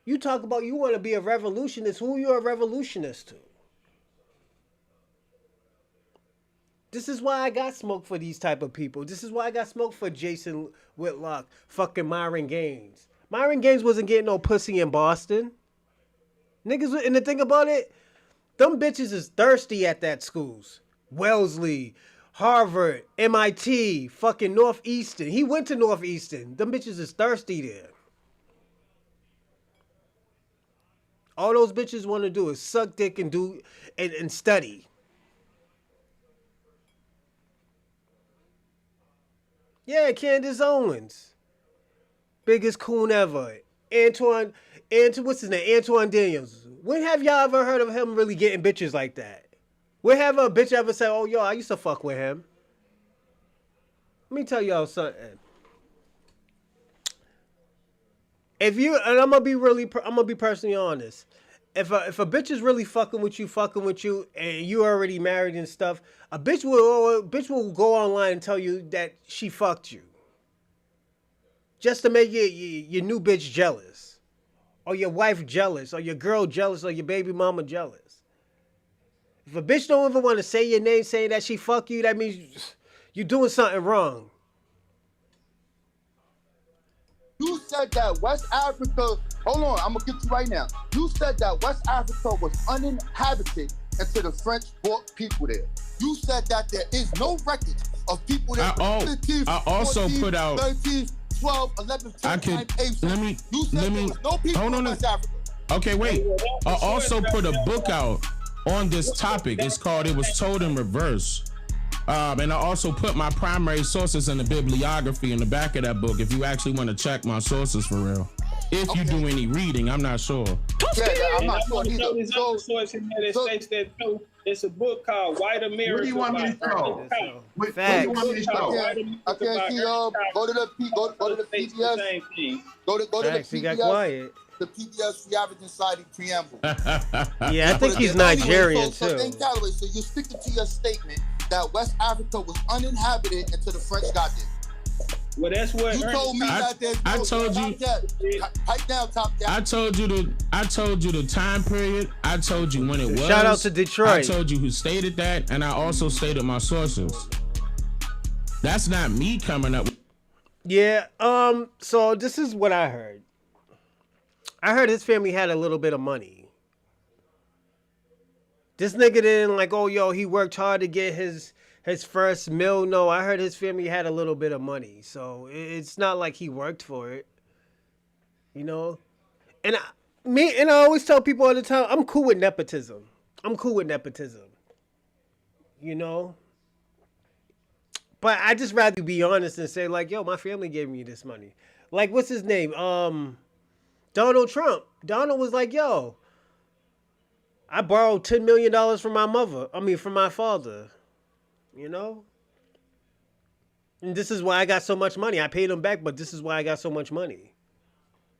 You talk about you want to be a revolutionist. Who you a revolutionist to? This is why I got smoke for these type of people. This is why I got smoke for Jason Whitlock, fucking Myron Gaines. Myron Gaines wasn't getting no pussy in Boston. Niggas, and the thing about it, them bitches is thirsty at that schools. Wellesley, Harvard, MIT, fucking Northeastern. He went to Northeastern. Them bitches is thirsty there. All those bitches want to do is suck dick and and study. Yeah, Candace Owens. Biggest coon ever. Antoine, what's his name? Antoine Daniels. When have y'all ever heard of him really getting bitches like that? When have a bitch ever said, oh, yo, I used to fuck with him? Let me tell y'all something. And I'm gonna be personally honest. If a bitch is really fucking with you, and you already married and stuff, a bitch will go online and tell you that she fucked you, just to make your new bitch jealous, or your wife jealous, or your girl jealous, or your baby mama jealous. If a bitch don't even want to say your name, saying that she fuck you, that means you're doing something wrong. You said that West Africa, hold on, I'm gonna get you right now. You said that West Africa was uninhabited until the French brought people there. You said that there is no record of people there. I also 14, put out 13, 12, 11, 10, 9, 8, 7. You said there was no people in West Africa. Okay, wait. I also put a book out on this topic. It's called It Was Told in Reverse. And I also put my primary sources in the bibliography in the back of that book if you actually want to check my sources for real. If you do any reading, I'm not sure. Yeah, I'm not sure either. There's other source in there that states that too. It's a book called White America. What do you want me to show? What do you want me to show? I can't see go to the PBS. Go to the Facts, he got PBS. quiet. The PBS Free African Society preamble. Yeah, I think he's Nigerian so too. Dane Calloway, so you're sticking to your statement that West Africa was uninhabited until the French got there. Well, that's what You told me that there's no I told you. Pipe down, top down. I told you the time period. I told you when it was. Shout out to Detroit. I told you who stated that, and I also stated my sources. That's not me coming up with. Yeah, so this is what I heard. I heard his family had a little bit of money. This nigga didn't like, oh, yo, he worked hard to get his first meal. No, I heard his family had a little bit of money. So it's not like he worked for it. You know? And I always tell people all the time, I'm cool with nepotism. You know? But I just rather be honest and say, like, yo, my family gave me this money. Like, what's his name? Donald Trump. Donald was like, yo, I borrowed $10 million from from my father. You know? And this is why I got so much money. I paid him back, but this is why I got so much money.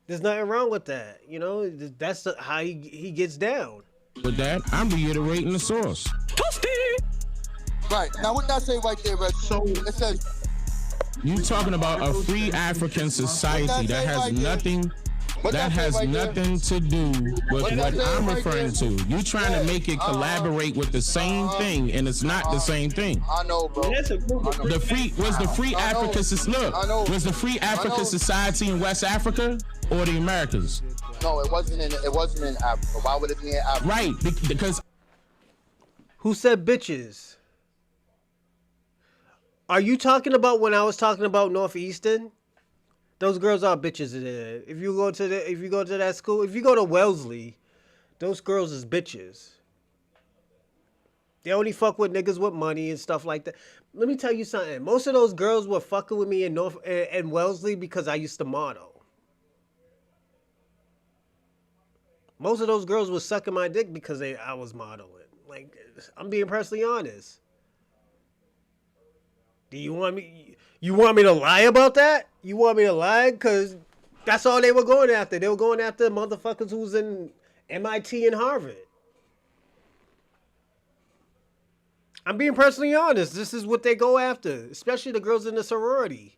There's nothing wrong with that. You know, that's how he gets down. With that, I'm reiterating the source. Right. Now, what that say right there, Red? So it says, You talking about a free African society that has nothing. That has nothing to do with what I'm referring to. You trying to make it collaborate with the same thing, and it's not the same thing. I know, bro. The free African society in West Africa or the Americas? No, it wasn't in Africa. Why would it be in Africa? Right, because Who said bitches? Are you talking about when I was talking about Northeastern? Those girls are bitches there. If you go to that school, if you go to Wellesley, those girls is bitches. They only fuck with niggas with money and stuff like that. Let me tell you something. Most of those girls were fucking with me in Wellesley because I used to model. Most of those girls were sucking my dick because I was modeling. Like, I'm being personally honest. Do you want me to lie about that? You want me to lie? Because that's all they were going after. They were going after motherfuckers who was in MIT and Harvard. I'm being personally honest. This is what they go after, especially the girls in the sorority.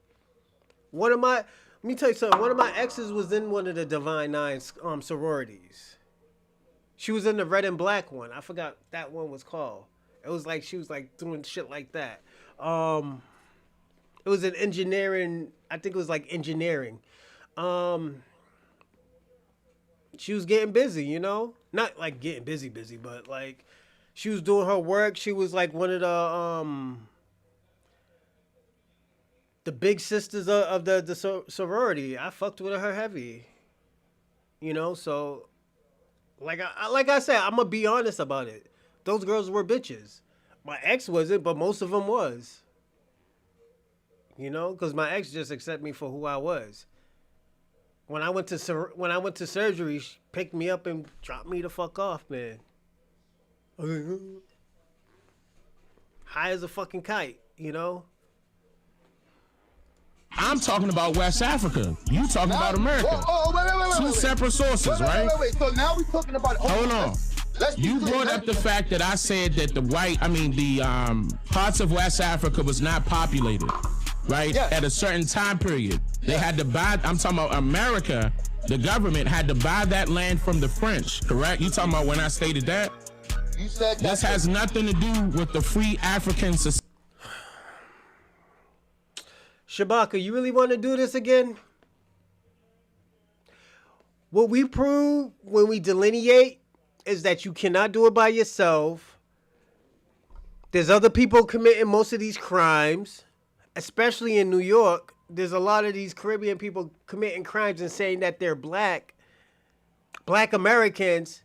Let me tell you something. One of my exes was in one of the Divine Nine sororities. She was in the red and black one. I forgot that one was called. It was like she was like doing shit like that. It was an engineering. I think it was like engineering. She was getting busy, you know, not like getting busy, but like she was doing her work. She was like one of the big sisters of the sorority. I fucked with her heavy, you know. So, like I said, I'm gonna be honest about it. Those girls were bitches. My ex wasn't, but most of them was. You know, because my ex just accepted me for who I was. When I went to surgery, she picked me up and dropped me the fuck off, man. High as a fucking kite, you know. I'm talking about West Africa. You talking about America. Wait. Two separate sources, right? Wait. So now we're talking about. Hold on. You brought up the fact that I said that the parts of West Africa was not populated, right? Yeah. At a certain time period. They had to buy, I'm talking about America, the government had to buy that land from the French, correct? You talking about when I stated that? You said that. This has nothing to do with the free African society. Shabaka, you really want to do this again? What we prove when we delineate is that you cannot do it by yourself. There's other people committing most of these crimes, especially in New York. There's a lot of these Caribbean people committing crimes and saying that they're black Americans.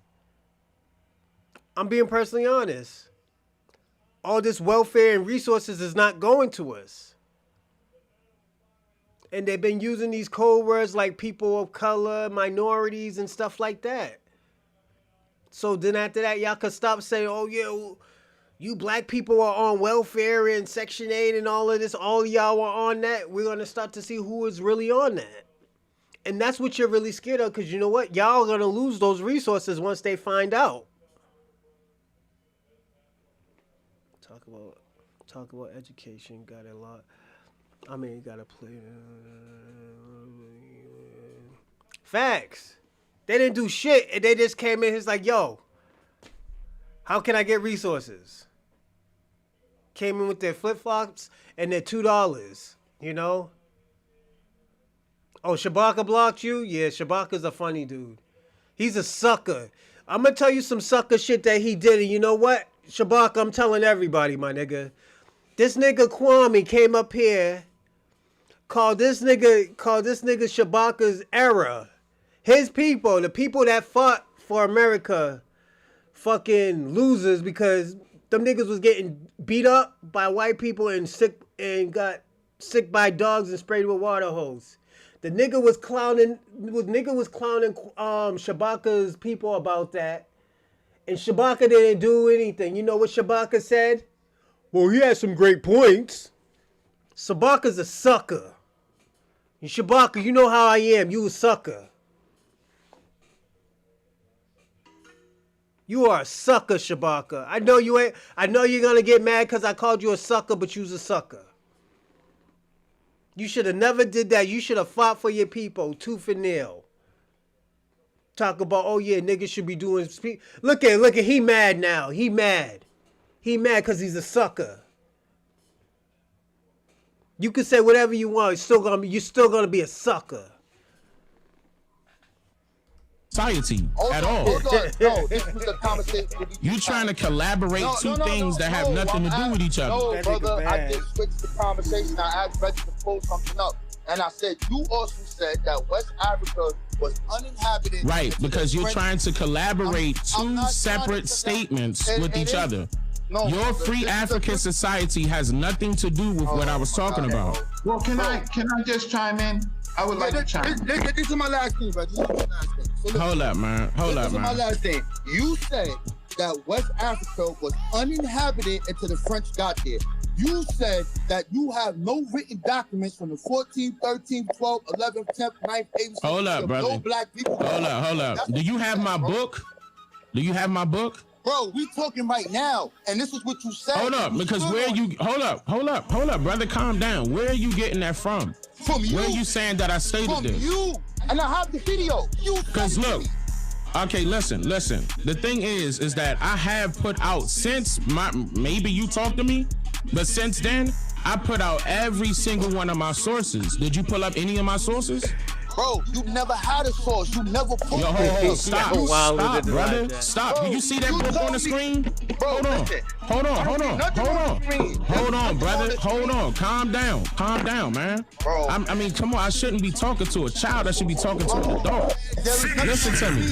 I'm being personally honest. All this welfare and resources is not going to us. And they've been using these code words like people of color, minorities, and stuff like that. So then after that, y'all could stop saying, oh, yeah, you black people are on welfare and Section 8 and all of this. All of y'all are on that. We're going to start to see who is really on that. And that's what you're really scared of, because you know what? Y'all are going to lose those resources once they find out. Talk about education. Got a lot. I mean, got to play. Facts. They didn't do shit, and they just came in. It's like, yo, how can I get resources? Came in with their flip-flops and their $2, you know? Oh, Shabaka blocked you? Yeah, Shabaka's a funny dude. He's a sucker. I'm going to tell you some sucker shit that he did, and you know what? Shabaka, I'm telling everybody, my nigga. This nigga Kwame came up here, called this nigga Shabaka's era. His people, the people that fought for America, fucking losers, because them niggas was getting beat up by white people and got sick by dogs and sprayed with water hose. The nigga was clowning. Shabaka's people about that, and Shabaka didn't do anything. You know what Shabaka said? Well, he had some great points. Shabaka's a sucker. And Shabaka, you know how I am. You a sucker. You are a sucker, Shabaka. I know you ain't. I know you're gonna get mad because I called you a sucker, but you's a sucker. You should have never did that. You should have fought for your people, tooth and nail. Talk about, oh yeah, niggas should be doing. Look at, he mad now. He mad because he's a sucker. You can say whatever you want. You're still gonna be a sucker. Society at all. Hold on. No, this was the conversation. You trying to collaborate two things that have nothing to do with each other. No, brother, I just switched the conversation. I asked Reggie to pull something up. And I said, you also said that West Africa was uninhabited. Right, because you're trying to collaborate two separate statements with each other. No, your free African society has nothing to do with what I was talking about. Well, can I just chime in? I would like to chime in. This is my last thing, bro. This is my last thing. So listen, Hold up, man. This is my last thing. You said that West Africa was uninhabited until the French got there. You said that you have no written documents from the 14th, 13th, 12th, 11th, 10th, 9th, 8th. Hold up, brother. No black people. Hold up. Do you have my book? Do you have my book? Bro, we talking right now, and this is what you said. Hold up, because where you hold up, brother, calm down. Where are you getting that from? From you. Where are you saying that I stated From this? you. And I have the video. Because look, okay, listen. The thing is that I have put out since maybe you talked to me, but since then I put out every single one of my sources. Did you pull up any of my sources? Bro, you never had a source. You never put Yo, stop, brother. Stop. Bro, Do you see that you book on the told screen? Bro, Hold on, listen. hold on, brother. Hold on. Calm down, man. Bro. I mean, come on. I shouldn't be talking to a child. I should be talking to an adult. Listen to me.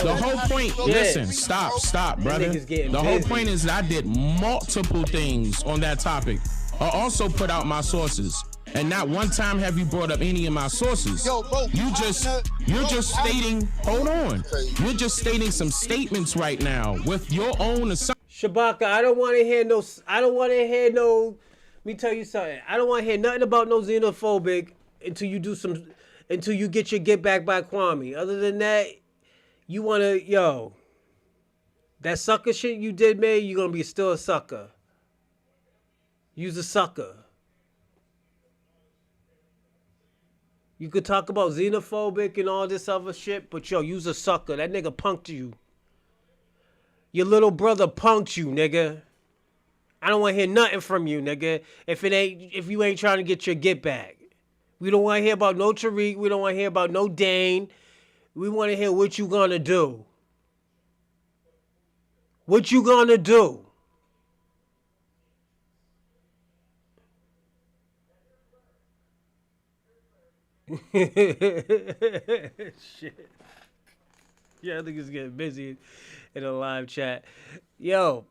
The whole point. Listen. Stop, brother. The whole point is that I did multiple things on that topic. I also put out my sources. And not one time have you brought up any of my sources. Yo, bro, You're just stating. Hold on. You're just stating some statements right now with your own assumptions. Shabaka, I don't want to hear no. Let me tell you something. I don't want to hear nothing about no xenophobic until you get your get back by Kwame. Other than that, you want to, that sucker shit you did, man, you're going to be still a sucker. You's a sucker. You could talk about xenophobic and all this other shit, but you's a sucker. That nigga punked you. Your little brother punked you, nigga. I don't want to hear nothing from you, nigga. If you ain't trying to get your get back. We don't want to hear about no Tariq. We don't want to hear about no Dane. We want to hear what you gonna do. What you gonna do? Shit. Yeah, I think it's getting busy in a live chat. Yo,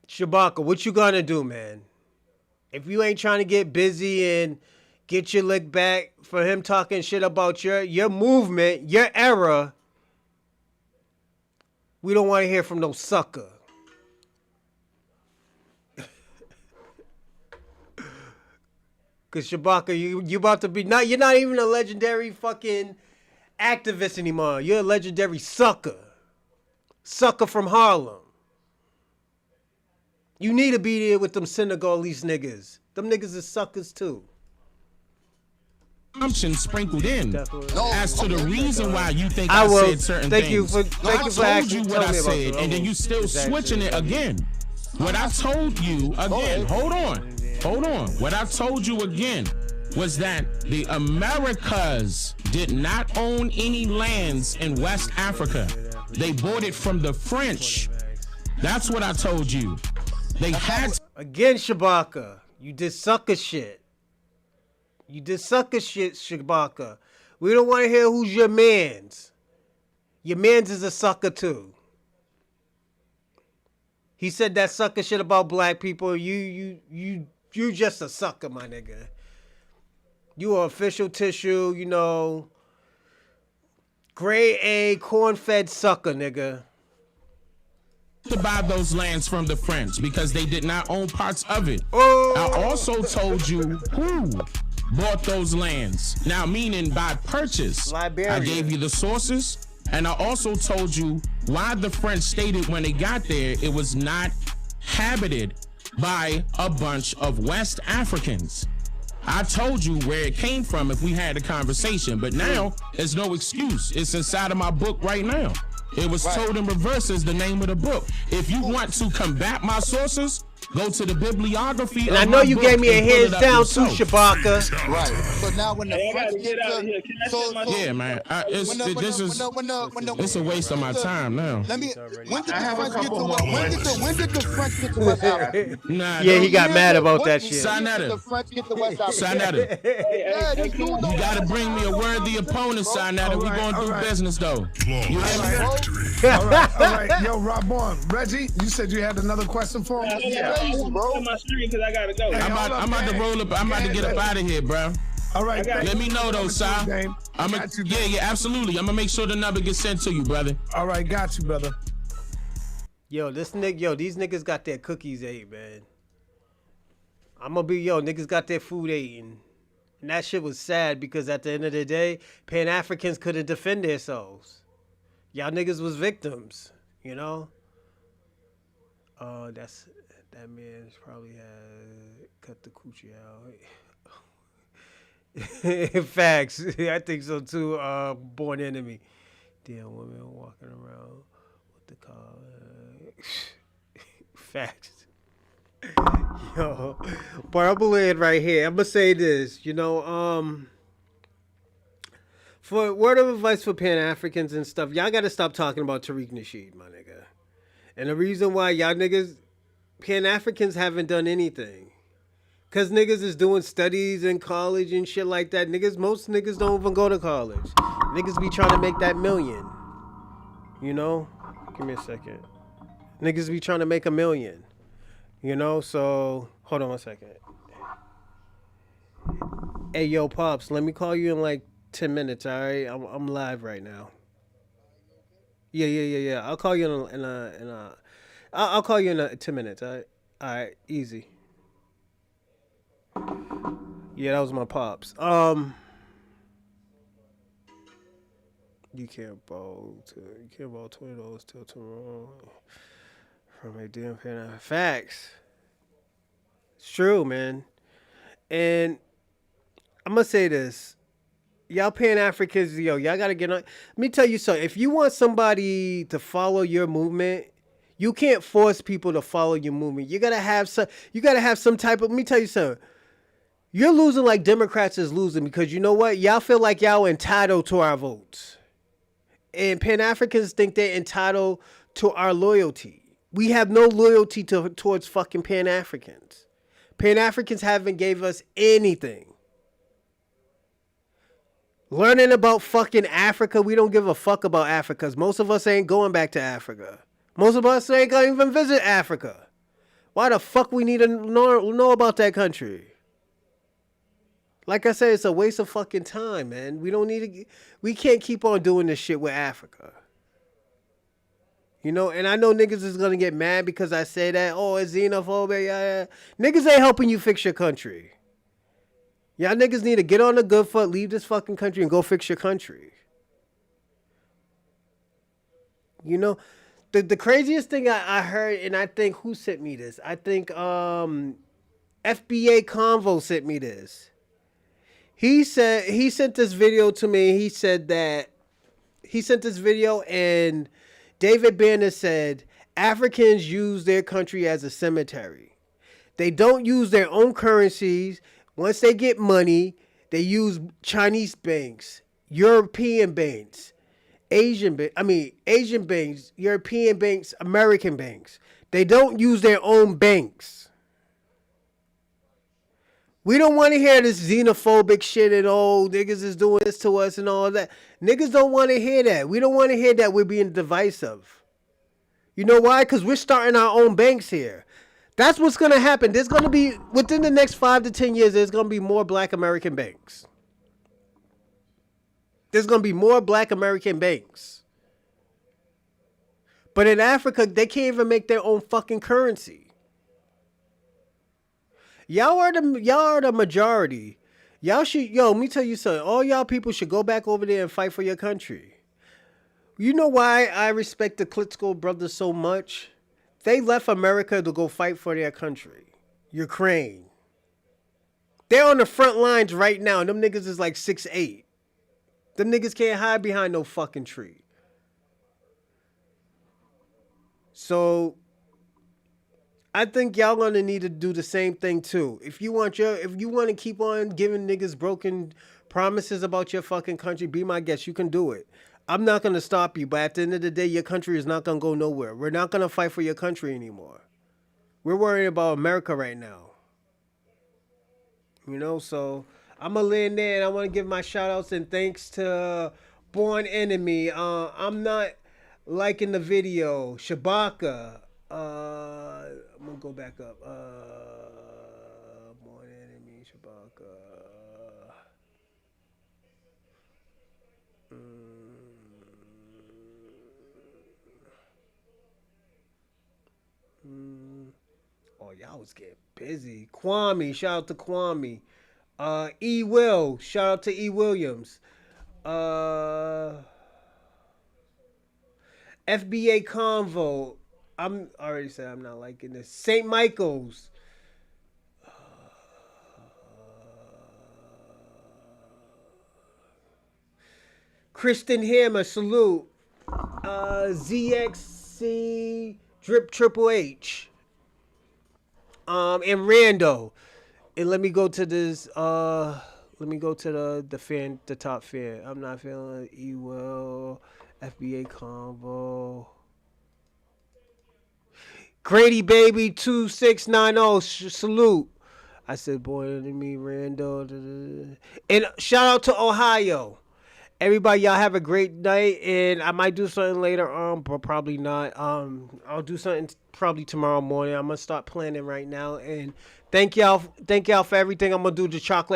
Shabaka, what you gonna do, man? If you ain't trying to get busy and get your lick back for him talking shit about your movement, your era, we don't want to hear from no sucker. Cause Shabaka, you about to be you're not even a legendary fucking activist anymore. You're a legendary sucker. Sucker from Harlem. You need to be there with them Senegalese niggas. Them niggas is suckers too. Assumptions sprinkled in Definitely. as to the reason why you think I said certain things. Thank you for I told you what I said, and then you still switching it again. What I told you again, hold on. What I told you again was that the Americas did not own any lands in West Africa. They bought it from the French. That's what I told you. They had again, Shabaka. You did sucker shit. Shabaka. We don't want to hear who's your mans. Your mans is a sucker too. He said that sucker shit about black people. You just a sucker, my nigga. You are official tissue, grade A corn-fed sucker, nigga. To buy those lands from the French because they did not own parts of it. Oh. I also told you who bought those lands. Now, meaning by purchase. Liberia. I gave you the sources, and I also told you why the French stated when they got there it was not habited by a bunch of West Africans. I told you where it came from if we had a conversation, but now there's no excuse. It's inside of my book right now. It was told in reverse as the name of the book. If you want to combat my sources, go to the bibliography. And I know you gave me a hands down too, Shabaka. Right. So now when the Hey, I French gotta get out of here. Can I say my Yeah, man. It's a waste of my time now. Let me. When did I have a the French get to couple West? more When did the French get to West Africa? Nah, Yeah, he don't- got mad about that shit. Sa When did Netas. the French get to West Africa? Sa Netas. Yeah, these dudes You don't- gotta bring me a worthy opponent, Sa Netas. We gonna do business though. You hear me? All right. Yo, Rob on. Reggie, you said you had another question for him? Crazy, bro. on my screen because I gotta go. Hey, I'm about to roll up. I'm about to get up out of here, bro. All right. Let me know though, Sa. Dame. Yeah, absolutely. I'm gonna make sure the number gets sent to you, brother. All right, got you, brother. These niggas got their cookies ate, man. Niggas got their food eaten. And that shit was sad because at the end of the day, Pan-Africans couldn't defend themselves. Y'all niggas was victims, that man's probably had cut the coochie out. Facts. I think so too. Born Enemy. Damn women walking around with the car. Facts. Yo, but I'm gonna lay it right here. I'm gonna say this, for word of advice for Pan-Africans and stuff, y'all gotta stop talking about Tariq Nasheed, my nigga. And the reason why y'all niggas, Pan-Africans haven't done anything. Cause niggas is doing studies in college and shit like that. Most niggas don't even go to college. Niggas be trying to make that million. Give me a second. Niggas be trying to make $1 million. So hold on one second. Hey, yo, Pops, let me call you in like 10 minutes, all right? I'm live right now. Yeah. I'll call you I'll call you in 10 minutes, all right? All right, easy. Yeah, that was my Pops. You can't borrow $20 till tomorrow from a damn pen. Facts. It's true, man. And I'm gonna say this. Y'all Pan-Africans, y'all gotta get on. Let me tell you something. If you want somebody to follow your movement, you can't force people to follow your movement. You gotta have some type of. Let me tell you something. You're losing like Democrats is losing because you know what? Y'all feel like y'all entitled to our votes. And Pan-Africans think they're entitled to our loyalty. We have no loyalty towards fucking Pan-Africans. Pan-Africans haven't gave us anything. Learning about fucking Africa, we don't give a fuck about Africa because most of us ain't going back to Africa. Most of us ain't gonna even visit Africa. Why the fuck we need to know about that country? Like I said, it's a waste of fucking time, man. We can't keep on doing this shit with Africa. And I know niggas is gonna get mad because I say that, oh, it's xenophobic, yeah. Niggas ain't helping you fix your country. Y'all niggas need to get on the good foot, leave this fucking country, and go fix your country. The craziest thing I heard, and I think who sent me this? I think FBA Convo sent me this. He sent this video to me. He sent this video, and David Banner said Africans use their country as a cemetery. They don't use their own currencies. Once they get money, they use Chinese banks, European banks, Asian banks, European banks, American banks. They don't use their own banks. We don't want to hear this xenophobic shit and niggas is doing this to us and all that. Niggas don't want to hear that. We don't want to hear that we're being divisive. You know why? Because we're starting our own banks here. That's what's gonna happen. There's gonna be within the next 5 to 10 years. There's gonna be more Black American banks. There's gonna be more Black American banks. But in Africa, they can't even make their own fucking currency. Y'all are the majority. Y'all should, let me tell you something. All y'all people should go back over there and fight for your country. You know why I respect the Klitschko brothers so much? They left America to go fight for their country. Ukraine. They're on the front lines right now, and them niggas is like 6'8". Them niggas can't hide behind no fucking tree. So I think y'all gonna need to do the same thing too. If you want to keep on giving niggas broken promises about your fucking country, be my guest. You can do it. I'm not gonna stop you, but at the end of the day, your country is not gonna go nowhere. We're not gonna fight for your country anymore. We're worried about America right now. You know, so I'm gonna land there, and I want to give my shout outs and thanks to Born Enemy. I'm not liking the video. Shabaka. I'm gonna go back up. Born Enemy, Shabaka. Oh, y'all was getting busy. Kwame, shout out to Kwame. E Will, shout out to E Williams. FBA Convo. I already said I'm not liking this. St. Michael's. Kristen Hammer, salute. ZXC Drip Triple H. And Rando. And let me go to this. Let me go to the top fan. I'm not feeling E-Will. FBA Convo. Grady Baby 2690. Salute. I said, boy, enemy, Rando. And shout out to Ohio. Everybody, y'all have a great night, and I might do something later on, but probably not. I'll do something probably tomorrow morning. I'm gonna start planning right now, and thank y'all for everything. I'm gonna do the chocolate